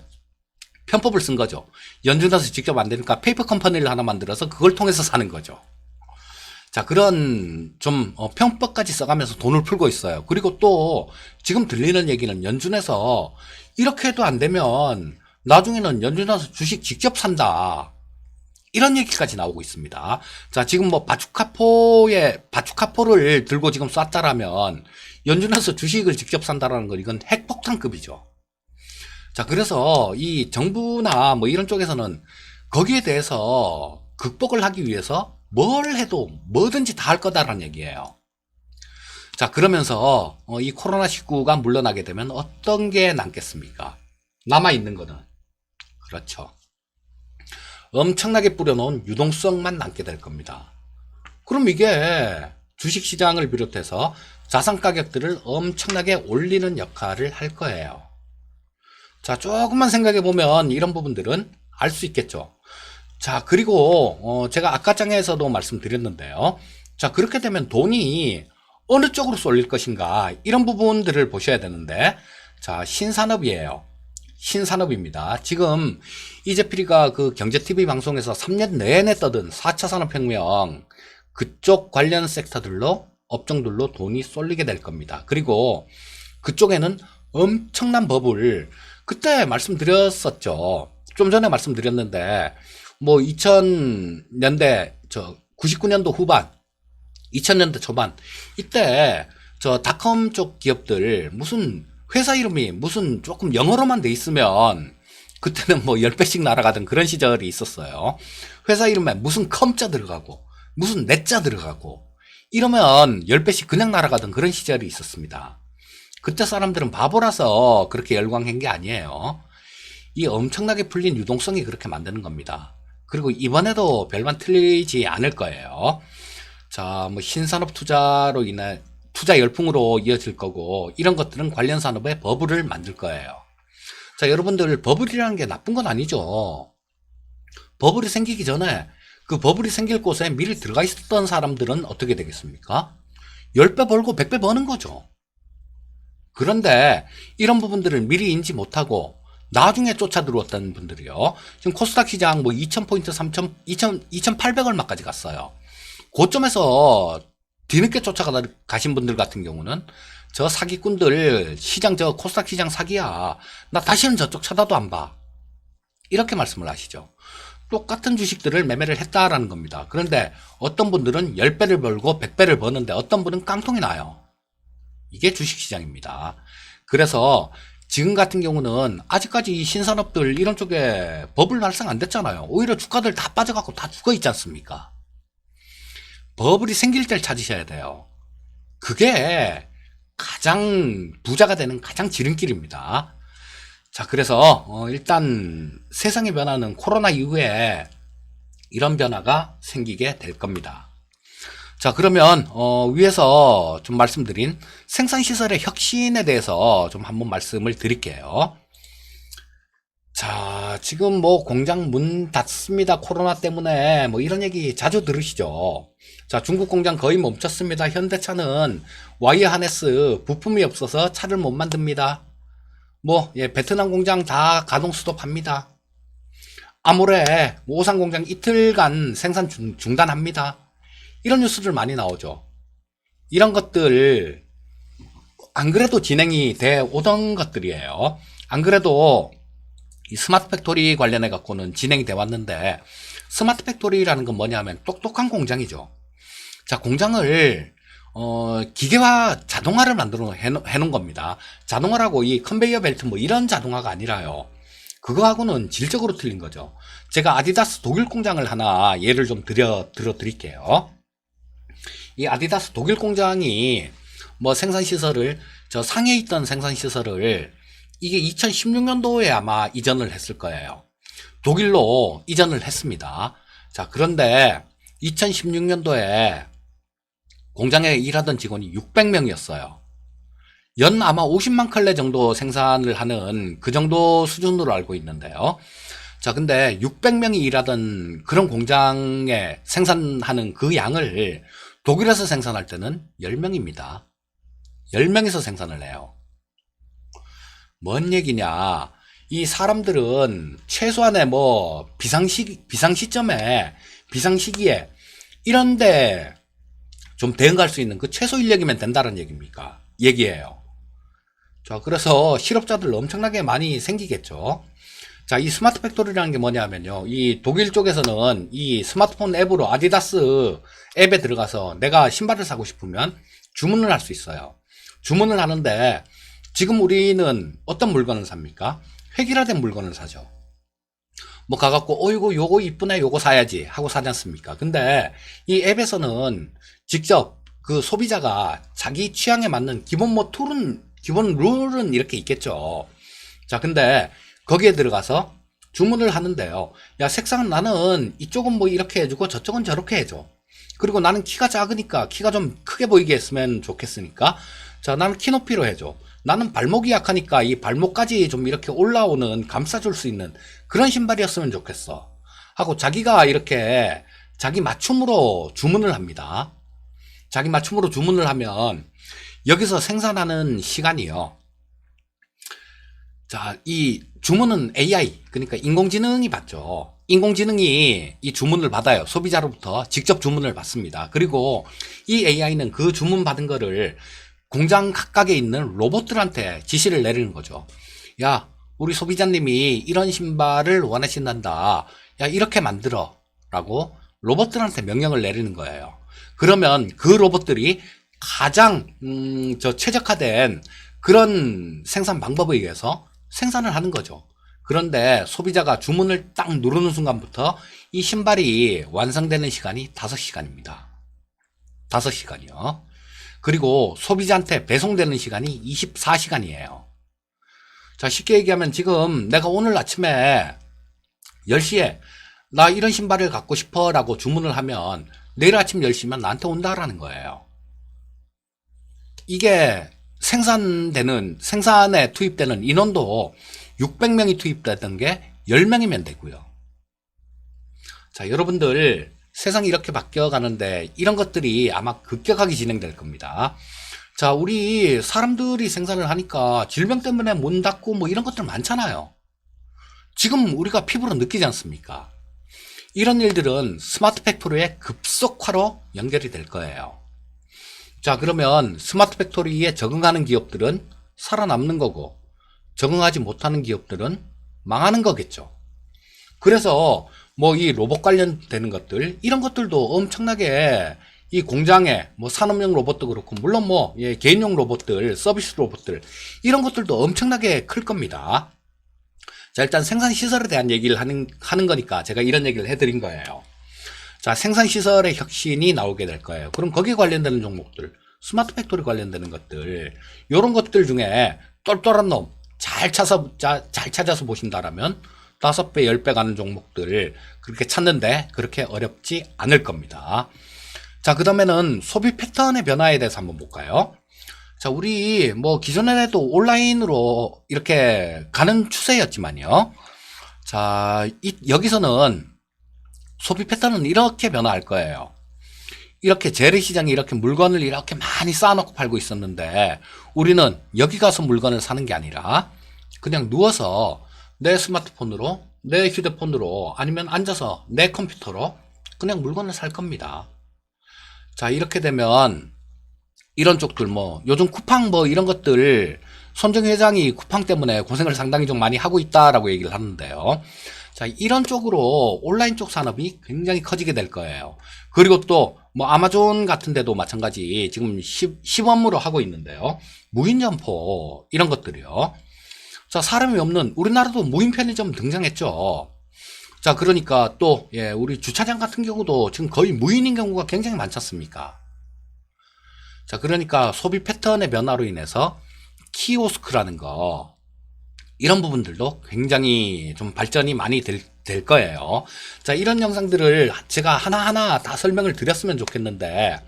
편법을 쓴 거죠. 연준에서 직접 안 되니까 페이퍼 컴퍼니를 하나 만들어서 그걸 통해서 사는 거죠. 자, 그런 좀 편법까지 써가면서 돈을 풀고 있어요. 그리고 또 지금 들리는 얘기는 연준에서 이렇게 해도 안 되면 나중에는 연준에서 주식 직접 산다. 이런 얘기까지 나오고 있습니다. 자, 지금 뭐 바축카포를 들고 지금 쐈다라면 연준에서 주식을 직접 산다라는 건 이건 핵폭탄급이죠. 자, 그래서 이 정부나 뭐 이런 쪽에서는 거기에 대해서 극복을 하기 위해서 뭘 해도 뭐든지 다 할 거다라는 얘기예요. 자, 그러면서 이 코로나19가 물러나게 되면 어떤 게 남겠습니까? 남아있는 거는 그렇죠. 엄청나게 뿌려놓은 유동성만 남게 될 겁니다. 그럼 이게 주식시장을 비롯해서 자산 가격들을 엄청나게 올리는 역할을 할 거예요. 자, 조금만 생각해 보면 이런 부분들은 알 수 있겠죠. 자, 그리고 제가 아까 장에서도 말씀드렸는데요. 자, 그렇게 되면 돈이 어느 쪽으로 쏠릴 것인가, 이런 부분들을 보셔야 되는데, 자, 신산업이에요. 신산업입니다. 지금 이재필이가 그 경제TV 방송에서 3년 내내 떠든 4차 산업혁명, 그쪽 관련 섹터들로, 업종들로 돈이 쏠리게 될 겁니다. 그리고 그쪽에는 엄청난 버블, 그때 말씀드렸었죠. 좀 전에 말씀드렸는데, 뭐 2000년대, 99년도 후반, 2000년대 초반, 이때 저 닷컴 쪽 기업들 무슨 회사 이름이 무슨 조금 영어로만 돼 있으면 그때는 뭐 10배씩 날아가던 그런 시절이 있었어요. 회사 이름에 무슨 컴자 들어가고 무슨 넷자 들어가고 이러면 10배씩 그냥 날아가던 그런 시절이 있었습니다. 그때 사람들은 바보라서 그렇게 열광한 게 아니에요. 이 엄청나게 풀린 유동성이 그렇게 만드는 겁니다. 그리고 이번에도 별반 틀리지 않을 거예요. 자, 뭐 신산업 투자로 인해 투자 열풍으로 이어질 거고, 이런 것들은 관련 산업에 버블을 만들 거예요. 자, 여러분들, 버블이라는 게 나쁜 건 아니죠. 버블이 생기기 전에 그 버블이 생길 곳에 미리 들어가 있었던 사람들은 어떻게 되겠습니까? 10배 벌고 100배 버는 거죠. 그런데 이런 부분들을 미리 인지 못하고 나중에 쫓아 들어왔던 분들이요. 지금 코스닥 시장 뭐 2000포인트, 2800 얼마까지 갔어요. 고점에서 뒤늦게 쫓아가신 분들 같은 경우는 저 사기꾼들 시장, 저 코스닥 시장 사기야, 나 다시는 저쪽 쳐다도 안 봐, 이렇게 말씀을 하시죠. 똑같은 주식들을 매매를 했다라는 겁니다. 그런데 어떤 분들은 10배를 벌고 100배를 버는데 어떤 분은 깡통이 나요. 이게 주식시장입니다. 그래서 지금 같은 경우는 아직까지 이 신산업들 이런 쪽에 버블 발생 안 됐잖아요. 오히려 주가들 다 빠져갖고 다 죽어 있지 않습니까? 버블이 생길 때를 찾으셔야 돼요. 그게 가장 부자가 되는 가장 지름길입니다. 자, 그래서 일단 세상의 변화는 코로나 이후에 이런 변화가 생기게 될 겁니다. 자, 그러면 위에서 좀 말씀드린 생산시설의 혁신에 대해서 좀 한번 말씀을 드릴게요. 자, 지금 뭐 공장 문 닫습니다, 코로나 때문에, 뭐 이런 얘기 자주 들으시죠. 자, 중국 공장 거의 멈췄습니다. 현대차는 와이어 하네스 부품이 없어서 차를 못 만듭니다. 뭐 베트남 공장 다 가동 스톱합니다. 아모레 오산 공장 이틀간 생산 중단합니다. 이런 뉴스들 많이 나오죠. 이런 것들 안 그래도 진행이 돼 오던 것들이에요. 안 그래도 이 스마트 팩토리 관련해 갖고는 진행이 돼 왔는데, 스마트 팩토리라는 건 뭐냐면 똑똑한 공장이죠. 자, 공장을 기계화, 자동화를 만들어 해놓은 겁니다. 자동화라고 이 컨베이어 벨트 뭐 이런 자동화가 아니라요. 그거하고는 질적으로 틀린 거죠. 제가 아디다스 독일 공장을 하나 예를 좀 들어 드릴게요. 이 아디다스 독일 공장이 뭐 생산시설을, 저 상해에 있던 생산시설을 이게 2016년도에 아마 이전을 했을 거예요. 독일로 이전을 했습니다. 자, 그런데 2016년도에 공장에 일하던 직원이 600명이었어요. 연 아마 50만 컬레 정도 생산을 하는 그 정도 수준으로 알고 있는데요. 자, 근데 600명이 일하던 그런 공장에 생산하는 그 양을 독일에서 생산할 때는 10명입니다. 10명에서 생산을 해요. 뭔 얘기냐. 이 사람들은 최소한의 뭐 비상시점에, 비상시기에 이런데 좀 대응할 수 있는 그 최소 인력이면 된다는 얘기예요. 자, 그래서 실업자들 엄청나게 많이 생기겠죠. 자, 이 스마트 팩토리라는 게 뭐냐면요. 이 독일 쪽에서는 이 스마트폰 앱으로 아디다스 앱에 들어가서 내가 신발을 사고 싶으면 주문을 할 수 있어요. 주문을 하는데 지금 우리는 어떤 물건을 삽니까? 획일화된 물건을 사죠. 뭐 가갖고 어이구 요거 이쁘네 요거 사야지 하고 사지 않습니까? 근데 이 앱에서는 직접 그 소비자가 자기 취향에 맞는 기본 기본 룰은 이렇게 있겠죠. 자, 근데 거기에 들어가서 주문을 하는데요. 야, 색상은 나는 이쪽은 뭐 이렇게 해주고 저쪽은 저렇게 해줘. 그리고 나는 키가 작으니까 키가 좀 크게 보이게 했으면 좋겠으니까, 자, 나는 키 높이로 해줘. 나는 발목이 약하니까 이 발목까지 좀 이렇게 올라오는, 감싸줄 수 있는 그런 신발이었으면 좋겠어 하고 자기가 이렇게 자기 맞춤으로 주문을 합니다. 자기 맞춤으로 주문을 하면 여기서 생산하는 시간이요. 자, 이 주문은 AI, 그러니까 인공지능이 받죠. 인공지능이 이 주문을 받아요. 소비자로부터 직접 주문을 받습니다. 그리고 이 AI는 그 주문 받은 거를 공장 각각에 있는 로봇들한테 지시를 내리는 거죠. 야, 우리 소비자님이 이런 신발을 원하신단다. 야, 이렇게 만들어. 라고 로봇들한테 명령을 내리는 거예요. 그러면 그 로봇들이 가장 최적화된 그런 생산 방법에 의해서 생산을 하는 거죠. 그런데 소비자가 주문을 딱 누르는 순간부터 이 신발이 완성되는 시간이 5시간입니다. 5시간이요. 그리고 소비자한테 배송되는 시간이 24시간이에요. 자, 쉽게 얘기하면 지금 내가 오늘 아침에 10시에 나 이런 신발을 갖고 싶어 라고 주문을 하면 내일 아침 10시면 나한테 온다라는 거예요. 이게 생산에 투입되는 인원도 600명이 투입되던 게 10명이면 되고요. 자, 여러분들 세상이 이렇게 바뀌어 가는데 이런 것들이 아마 급격하게 진행될 겁니다. 자, 우리 사람들이 생산을 하니까 질병 때문에 문 닫고 뭐 이런 것들 많잖아요. 지금 우리가 피부로 느끼지 않습니까? 이런 일들은 스마트 팩토리의 급속화로 연결이 될 거예요. 자, 그러면 스마트 팩토리에 적응하는 기업들은 살아남는 거고 적응하지 못하는 기업들은 망하는 거겠죠. 그래서 뭐 이 로봇 관련되는 것들 이런 것들도 엄청나게 이 공장에 뭐 산업용 로봇도 그렇고 물론 뭐 개인용 로봇들 서비스 로봇들 이런 것들도 엄청나게 클 겁니다. 자, 일단 생산 시설에 대한 얘기를 하는 거니까 제가 이런 얘기를 해드린 거예요. 자, 생산 시설의 혁신이 나오게 될 거예요. 그럼 거기에 관련되는 종목들, 스마트 팩토리 관련되는 것들, 이런 것들 중에 똘똘한 놈 잘 찾아서 보신다라면 5배, 10배 가는 종목들을 그렇게 찾는데 그렇게 어렵지 않을 겁니다. 자, 그 다음에는 소비 패턴의 변화에 대해서 한번 볼까요? 자, 우리 뭐 기존에도 온라인으로 이렇게 가는 추세였지만요. 자, 여기서는 소비 패턴은 이렇게 변화할 거예요. 이렇게 재래시장에 이렇게 물건을 이렇게 많이 쌓아놓고 팔고 있었는데 우리는 여기 가서 물건을 사는 게 아니라 그냥 누워서 내 스마트폰으로 내 휴대폰으로 아니면 앉아서 내 컴퓨터로 그냥 물건을 살 겁니다. 자, 이렇게 되면 이런 쪽들 뭐 요즘 쿠팡 뭐 이런 것들 손정 회장이 쿠팡 때문에 고생을 상당히 좀 많이 하고 있다라고 얘기를 하는데요. 자, 이런 쪽으로 온라인 쪽 산업이 굉장히 커지게 될 거예요. 그리고 또 뭐 아마존 같은 데도 마찬가지 지금 시범으로 하고 있는데요. 무인 점포 이런 것들이요. 자, 사람이 없는 우리나라도 무인 편의점 등장했죠. 자, 그러니까 또 우리 주차장 같은 경우도 지금 거의 무인인 경우가 굉장히 많지 않습니까? 자, 그러니까 소비 패턴의 변화로 인해서 키오스크라는 거 이런 부분들도 굉장히 좀 발전이 많이 될 거예요. 자, 이런 영상들을 제가 하나하나 다 설명을 드렸으면 좋겠는데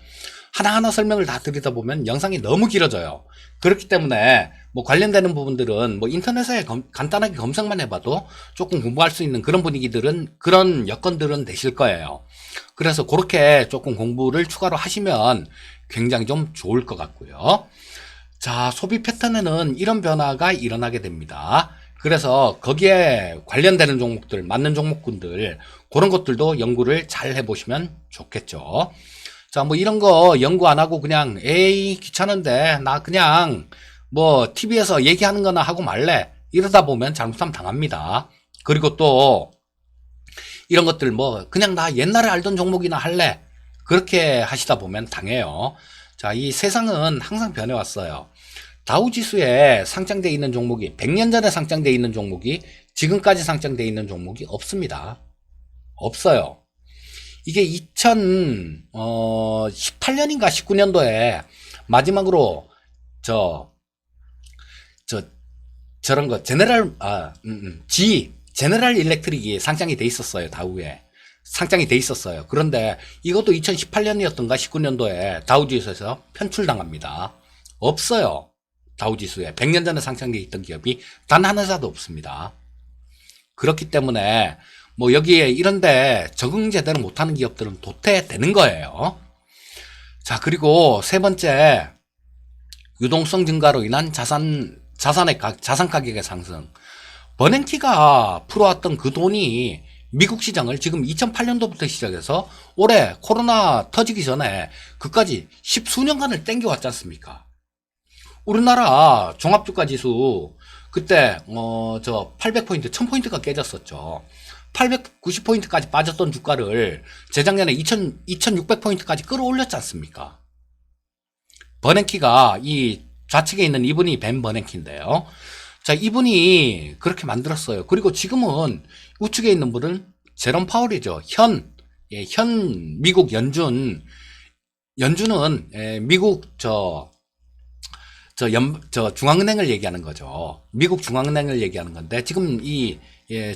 하나하나 설명을 다 드리다 보면 영상이 너무 길어져요. 그렇기 때문에 뭐 관련되는 부분들은 뭐 인터넷에 간단하게 검색만 해봐도 조금 공부할 수 있는 그런 분위기들은 그런 여건들은 되실 거예요. 그래서 그렇게 조금 공부를 추가로 하시면 굉장히 좀 좋을 것 같고요. 자, 소비 패턴에는 이런 변화가 일어나게 됩니다. 그래서 거기에 관련되는 종목들, 맞는 종목군들 그런 것들도 연구를 잘 해보시면 좋겠죠. 자, 뭐 이런 거 연구 안 하고 그냥 에이 귀찮은데 나 그냥 뭐 TV에서 얘기하는 거나 하고 말래 이러다 보면 잘못하면 당합니다. 그리고 또 이런 것들 뭐 그냥 나 옛날에 알던 종목이나 할래 그렇게 하시다 보면 당해요. 자, 이 세상은 항상 변해왔어요. 다우지수에 상장되어 있는 종목이 100년 전에 상장되어 있는 종목이 지금까지 상장되어 있는 종목이 없습니다. 없어요. 이게 2018년인가 19년도에 마지막으로 저런 거 제네럴 일렉트릭이 상장이 돼 있었어요. 다우에 상장이 돼 있었어요. 그런데 이것도 2018년이었던가 19년도에 다우지수에서 편출당합니다. 없어요. 다우지수에 100년 전에 상장돼 있던 기업이 단 한 회사도 없습니다. 그렇기 때문에 뭐 여기에 이런데 적응 제대로 못하는 기업들은 도태되는 거예요. 자, 그리고 세 번째, 유동성 증가로 인한 자산 가격의 상승. 버냉키가 풀어왔던 그 돈이 미국 시장을 지금 2008년도부터 시작해서 올해 코로나 터지기 전에 그까지 10수년간을 땡겨왔지 않습니까? 우리나라 종합주가 지수 그때 800포인트, 1000포인트가 깨졌었죠. 890포인트까지 빠졌던 주가를 재작년에 2600포인트까지 끌어올렸지 않습니까? 버냉키가 이 좌측에 있는 이분이 벤 버냉키인데요. 자, 이분이 그렇게 만들었어요. 그리고 지금은 우측에 있는 분은 제롬 파월이죠. 현 미국 연준은 미국 중앙은행을 얘기하는 거죠. 미국 중앙은행을 얘기하는 건데, 지금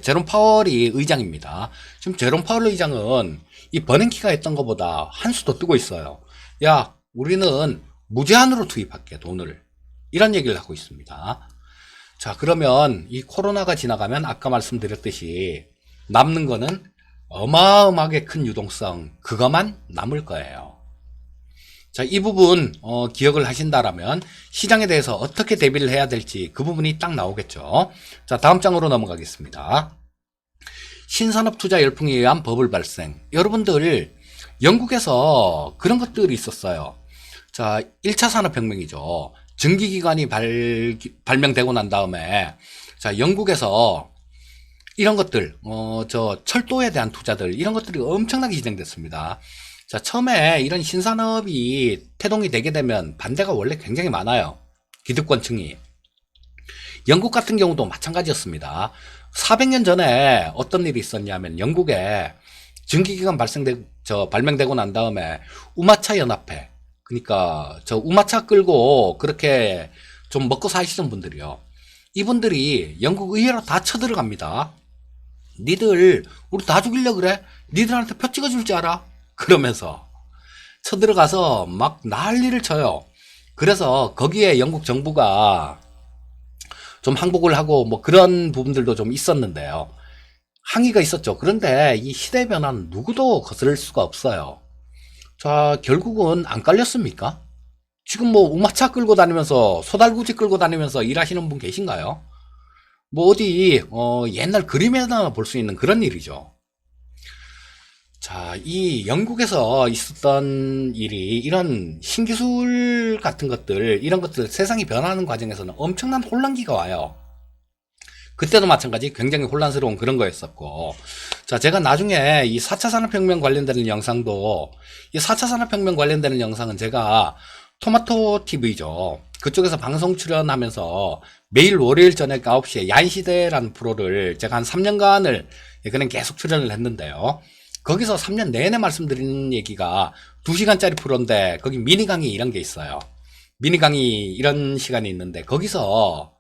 제롬 파월이 의장입니다. 지금 제롬 파월 의장은 이 버냉키가 했던 것보다 한 수 더 뜨고 있어요. 야, 우리는 무제한으로 투입할게, 돈을. 이런 얘기를 하고 있습니다. 자, 그러면 이 코로나가 지나가면 아까 말씀드렸듯이 남는 거는 어마어마하게 큰 유동성, 그것만 남을 거예요. 자, 이 부분 기억을 하신다라면 시장에 대해서 어떻게 대비를 해야 될지 그 부분이 딱 나오겠죠. 자, 다음 장으로 넘어가겠습니다. 신산업 투자 열풍에 의한 버블 발생. 여러분들 영국에서 그런 것들이 있었어요. 자, 1차 산업혁명이죠. 증기기관이 발명되고 난 다음에 자, 영국에서 이런 것들 철도에 대한 투자들 이런 것들이 엄청나게 진행됐습니다. 자, 처음에 이런 신산업이 태동이 되게 되면 반대가 원래 굉장히 많아요. 기득권층이. 영국 같은 경우도 마찬가지였습니다. 400년 전에 어떤 일이 있었냐면 영국에 증기기관 발명되고 난 다음에 우마차 연합회, 그러니까 우마차 끌고 그렇게 좀 먹고 사시던 분들이요. 이분들이 영국 의회로 다 쳐들어갑니다. 니들 우리 다 죽이려 그래? 니들한테 표 찍어줄 줄 알아? 그러면서 쳐들어가서 막 난리를 쳐요. 그래서 거기에 영국 정부가 좀 항복을 하고 뭐 그런 부분들도 좀 있었는데요. 항의가 있었죠. 그런데 이 시대 변화는 누구도 거스를 수가 없어요. 자, 결국은 안 깔렸습니까? 지금 뭐 우마차 끌고 다니면서 소달구지 끌고 다니면서 일하시는 분 계신가요? 뭐 어디 옛날 그림에나 볼 수 있는 그런 일이죠. 자, 이 영국에서 있었던 일이 이런 신기술 같은 것들, 이런 것들 세상이 변하는 과정에서는 엄청난 혼란기가 와요. 그때도 마찬가지 굉장히 혼란스러운 그런 거였었고. 자, 제가 나중에 이 4차 산업혁명 관련되는 영상도, 이 4차 산업혁명 관련되는 영상은 제가 토마토 TV죠. 그쪽에서 방송 출연하면서 매일 월요일 저녁 9시에 야인시대라는 프로를 제가 한 3년간을 그냥 계속 출연을 했는데요. 거기서 3년 내내 말씀드리는 얘기가 2시간짜리 프로인데 거기 미니 강의 이런 게 있어요. 미니 강의 이런 시간이 있는데 거기서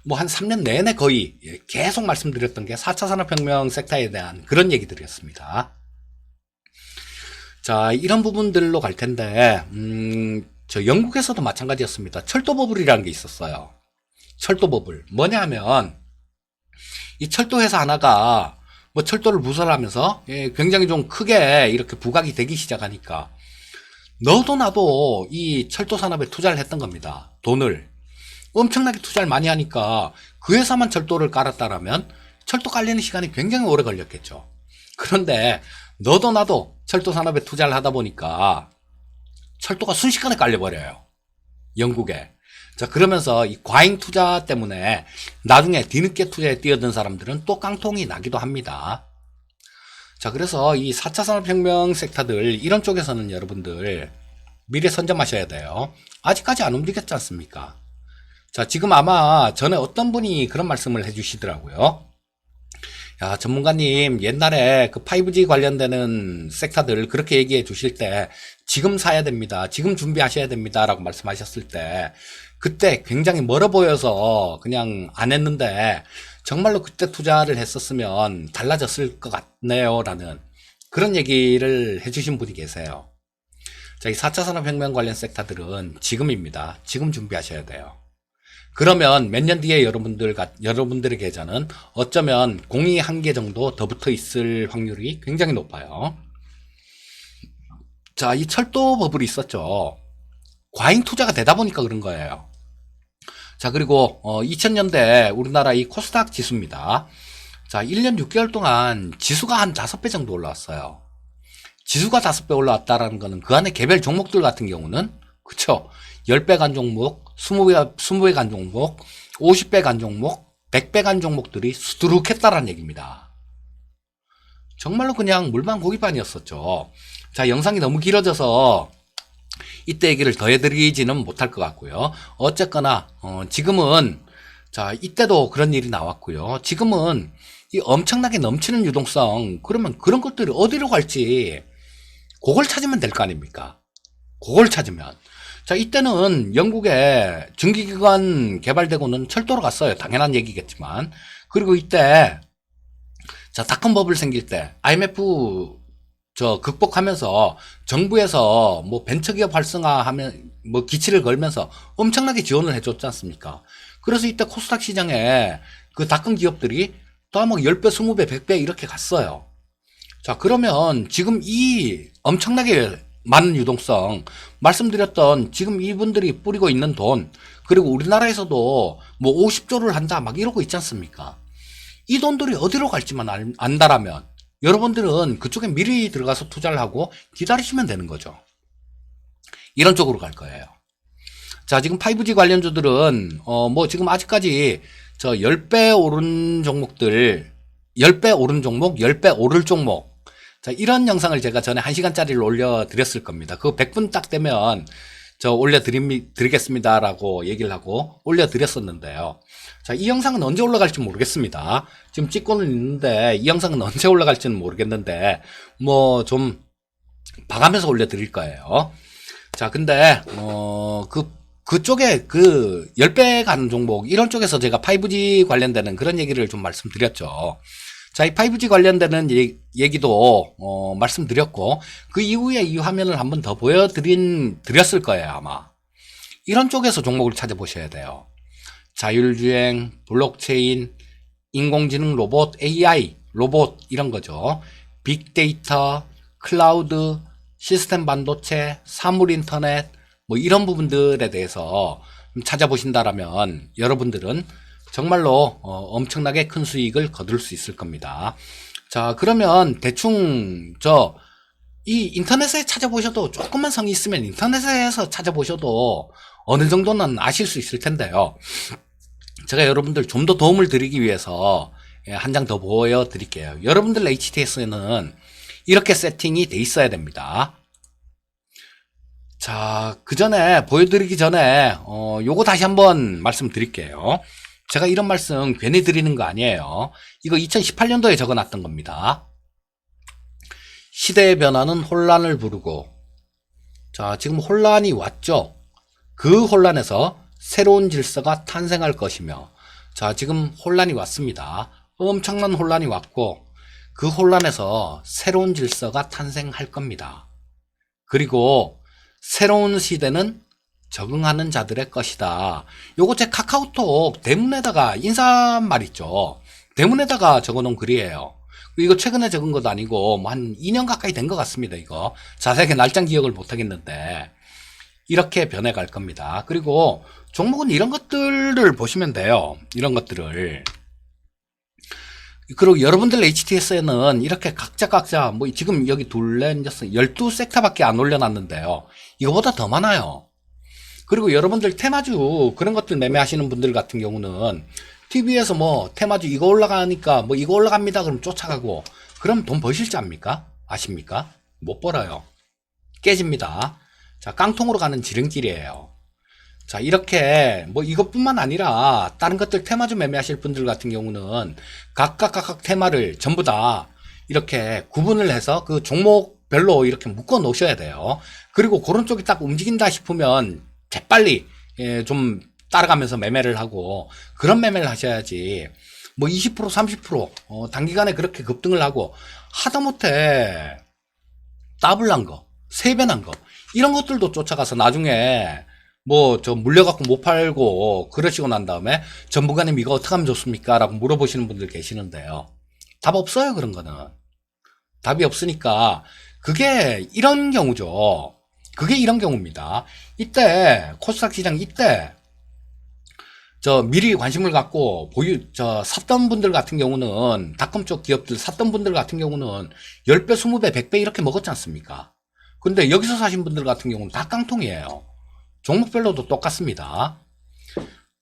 뭐 한 3년 내내 거의 계속 말씀드렸던 게 4차 산업혁명 섹터에 대한 그런 얘기들이었습니다. 자, 이런 부분들로 갈 텐데 저 영국에서도 마찬가지였습니다. 철도 버블이라는 게 있었어요. 철도 버블. 뭐냐 하면 이 철도 회사 하나가 뭐 철도를 부설하면서 굉장히 좀 크게 이렇게 부각이 되기 시작하니까 너도 나도 이 철도 산업에 투자를 했던 겁니다. 돈을 엄청나게 투자를 많이 하니까 그 회사만 철도를 깔았다라면 철도 깔리는 시간이 굉장히 오래 걸렸겠죠. 그런데 너도 나도 철도 산업에 투자를 하다 보니까 철도가 순식간에 깔려버려요. 영국에. 자, 그러면서 이 과잉 투자 때문에 나중에 뒤늦게 투자에 뛰어든 사람들은 또 깡통이 나기도 합니다. 자, 그래서 이 4차 산업혁명 섹터들 이런 쪽에서는 여러분들 미래 선점하셔야 돼요. 아직까지 안 움직였지 않습니까? 자, 지금 아마 전에 어떤 분이 그런 말씀을 해주시더라고요. 야, 전문가님, 옛날에 그 5G 관련되는 섹터들 그렇게 얘기해 주실 때 지금 사야 됩니다. 지금 준비하셔야 됩니다. 라고 말씀하셨을 때 그때 굉장히 멀어 보여서 그냥 안 했는데 정말로 그때 투자를 했었으면 달라졌을 것 같네요. 라는 그런 얘기를 해주신 분이 계세요. 자, 이 4차 산업혁명 관련 섹터들은 지금입니다. 지금 준비하셔야 돼요. 그러면 몇 년 뒤에 여러분들의 계좌는 어쩌면 공이 한 개 정도 더 붙어 있을 확률이 굉장히 높아요. 자, 이 철도 버블이 있었죠. 과잉 투자가 되다 보니까 그런 거예요. 자, 그리고 2000년대 우리나라 이 코스닥 지수입니다. 자, 1년 6개월 동안 지수가 한 5배 정도 올라왔어요. 지수가 5배 올라왔다라는 거는 그 안에 개별 종목들 같은 경우는 그쵸? 10배 간 종목, 20배 간 종목, 50배 간 종목, 100배 간 종목들이 수두룩했다라는 얘기입니다. 정말로 그냥 물반 고기반이었었죠. 자, 영상이 너무 길어져서 이때 얘기를 더 해드리지는 못할 것 같고요. 어쨌거나 지금은 자, 이때도 그런 일이 나왔고요. 지금은 이 엄청나게 넘치는 유동성, 그러면 그런 것들이 어디로 갈지 그걸 찾으면 될 거 아닙니까? 그걸 찾으면. 자, 이때는 영국의 증기기관 개발되고는 철도로 갔어요. 당연한 얘기겠지만. 그리고 이때 자, 닷컴 버블 생길 때 IMF 극복하면서 정부에서 뭐 벤처기업 활성화하면 뭐 기치를 걸면서 엄청나게 지원을 해줬지 않습니까? 그래서 이때 코스닥 시장에 그 닷컴 기업들이 또 막 10배, 20배, 100배 이렇게 갔어요. 자, 그러면 지금 이 엄청나게 많은 유동성, 말씀드렸던 지금 이분들이 뿌리고 있는 돈, 그리고 우리나라에서도 뭐 50조를 한다 막 이러고 있지 않습니까? 이 돈들이 어디로 갈지만 안다라면 여러분들은 그쪽에 미리 들어가서 투자를 하고 기다리시면 되는 거죠. 이런 쪽으로 갈 거예요. 자, 지금 5G 관련주들은 뭐 지금 아직까지 저 10배 오른 종목들, 10배 오른 종목, 10배 오를 종목. 자, 이런 영상을 제가 전에 1시간짜리를 올려드렸을 겁니다. 그거 100분 딱 되면 저 올려드리겠습니다라고 얘기를 하고 올려드렸었는데요. 자, 이 영상은 언제 올라갈지 모르겠습니다. 지금 찍고는 있는데 이 영상은 언제 올라갈지는 모르겠는데 뭐 좀 봐가면서 올려드릴 거예요. 자, 근데 그쪽에 그 10배 가는 종목 이런 쪽에서 제가 5G 관련되는 그런 얘기를 좀 말씀드렸죠. 자, 이 5G 관련되는 얘기도 말씀드렸고 그 이후에 이 화면을 한번 더 보여드렸을 거예요, 아마. 이런 쪽에서 종목을 찾아보셔야 돼요. 자율주행, 블록체인, 인공지능 로봇, AI 로봇 이런 거죠. 빅데이터, 클라우드, 시스템 반도체, 사물 인터넷 뭐 이런 부분들에 대해서 찾아보신다라면 여러분들은 정말로 엄청나게 큰 수익을 거둘 수 있을 겁니다. 자, 그러면 대충 이 인터넷에 찾아보셔도 조금만 성의 있으면 인터넷에서 찾아보셔도 어느 정도는 아실 수 있을 텐데요. 제가 여러분들 좀 더 도움을 드리기 위해서 한 장 더 보여드릴게요. 여러분들 HTS에는 이렇게 세팅이 돼 있어야 됩니다. 자, 그 전에 보여드리기 전에 요거 다시 한번 말씀드릴게요. 제가 이런 말씀 괜히 드리는 거 아니에요. 이거 2018년도에 적어놨던 겁니다. 시대의 변화는 혼란을 부르고, 자, 지금 혼란이 왔죠. 그 혼란에서 새로운 질서가 탄생할 것이며, 자, 지금 혼란이 왔습니다. 엄청난 혼란이 왔고 그 혼란에서 새로운 질서가 탄생할 겁니다. 그리고 새로운 시대는 적응하는 자들의 것이다. 요거 제 카카오톡 대문에다가 인사말 있죠. 대문에다가 적어놓은 글이에요. 이거 최근에 적은 것도 아니고 뭐 한 2년 가까이 된 것 같습니다. 이거 자세하게 날짜 기억을 못하겠는데 이렇게 변해갈 겁니다. 그리고 종목은 이런 것들을 보시면 돼요. 이런 것들을. 그리고 여러분들 HTS에는 이렇게 각자 뭐 지금 여기 둘, 넷, 여섯, 12섹터밖에 안 올려놨는데요. 이거보다 더 많아요. 그리고 여러분들 테마주 그런 것들 매매하시는 분들 같은 경우는 TV에서 뭐 테마주 이거 올라가니까 뭐 이거 올라갑니다. 그럼 쫓아가고 그럼 돈 버실 줄 압니까? 아십니까? 못 벌어요. 깨집니다. 자, 깡통으로 가는 지름길이에요. 자, 이렇게 뭐 이것뿐만 아니라 다른 것들 테마주 매매하실 분들 같은 경우는 각각 테마를 전부 다 이렇게 구분을 해서 그 종목별로 이렇게 묶어 놓으셔야 돼요. 그리고 그런 쪽이 딱 움직인다 싶으면 재빨리 좀 따라가면서 매매를 하고 그런 매매를 하셔야지 뭐 20% 30% 단기간에 그렇게 급등을 하고 하다못해 더블 난 거, 3배 난 거 이런 것들도 쫓아가서 나중에 뭐 저 물려갖고 못 팔고 그러시고 난 다음에 전문가님 이거 어떻게 하면 좋습니까? 라고 물어보시는 분들 계시는데요. 답 없어요, 그런 거는. 답이 없으니까 그게 이런 경우죠. 그게 이런 경우입니다. 이때 코스닥 시장 이때 저 미리 관심을 갖고 샀던 분들 같은 경우는 닷컴 쪽 기업들 샀던 분들 같은 경우는 10배, 20배, 100배 이렇게 먹었지 않습니까? 근데 여기서 사신 분들 같은 경우는 다 깡통이에요. 종목별로도 똑같습니다.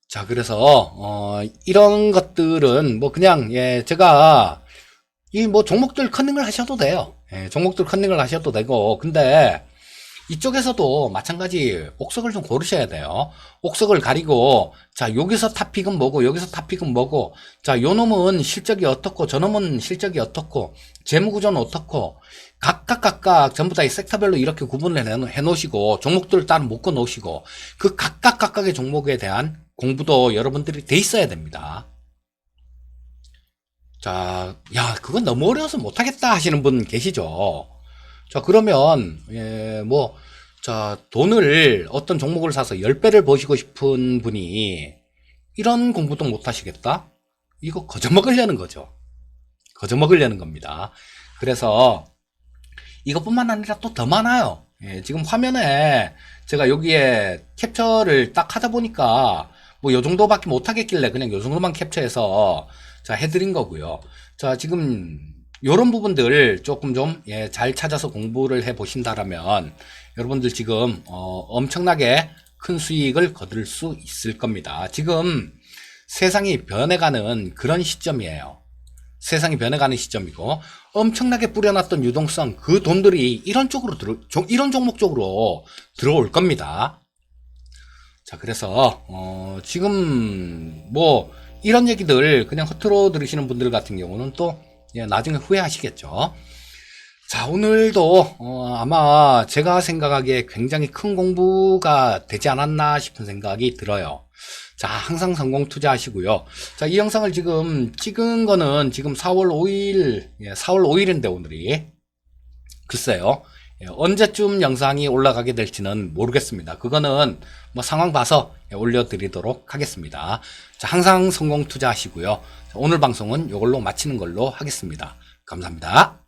자, 그래서 이런 것들은 뭐 그냥 제가 이 뭐 종목들 컨닝을 하셔도 돼요. 종목들 컨닝을 하셔도 되고, 근데 이쪽에서도 마찬가지 옥석을 좀 고르셔야 돼요. 옥석을 가리고, 자, 여기서 탑픽은 뭐고, 여기서 탑픽은 뭐고, 자, 요 놈은 실적이 어떻고, 저 놈은 실적이 어떻고, 재무구조는 어떻고, 각각 전부 다 이 섹터별로 이렇게 구분을 해 놓으시고, 종목들을 따로 묶어 놓으시고, 그 각각의 종목에 대한 공부도 여러분들이 돼 있어야 됩니다. 자, 야, 그건 너무 어려워서 못하겠다 하시는 분 계시죠? 자, 그러면, 자, 돈을 어떤 종목을 사서 10배를 버시고 싶은 분이 이런 공부도 못 하시겠다? 이거 거저먹으려는 거죠. 거저먹으려는 겁니다. 그래서 이것뿐만 아니라 또 더 많아요. 지금 화면에 제가 여기에 캡처를 딱 하다 보니까 뭐 요 정도밖에 못 하겠길래 그냥 요 정도만 캡처해서 자, 해드린 거고요. 자, 지금 요런 부분들 조금 좀 잘 찾아서 공부를 해 보신다라면 여러분들 지금 엄청나게 큰 수익을 거둘 수 있을 겁니다. 지금 세상이 변해가는 그런 시점이에요. 세상이 변해가는 시점이고 엄청나게 뿌려놨던 유동성 그 돈들이 이런 쪽으로 이런 종목 쪽으로 들어올 겁니다. 자, 그래서 지금 뭐 이런 얘기들 그냥 허투루 들으시는 분들 같은 경우는 또 나중에 후회하시겠죠. 자, 오늘도 아마 제가 생각하기에 굉장히 큰 공부가 되지 않았나 싶은 생각이 들어요. 자, 항상 성공 투자하시고요. 자, 이 영상을 지금 찍은 거는 지금 4월 5일, 4월 5일인데 오늘이 글쎄요. 언제쯤 영상이 올라가게 될지는 모르겠습니다. 그거는 뭐 상황 봐서 올려드리도록 하겠습니다. 자, 항상 성공 투자하시고요. 자, 오늘 방송은 이걸로 마치는 걸로 하겠습니다. 감사합니다.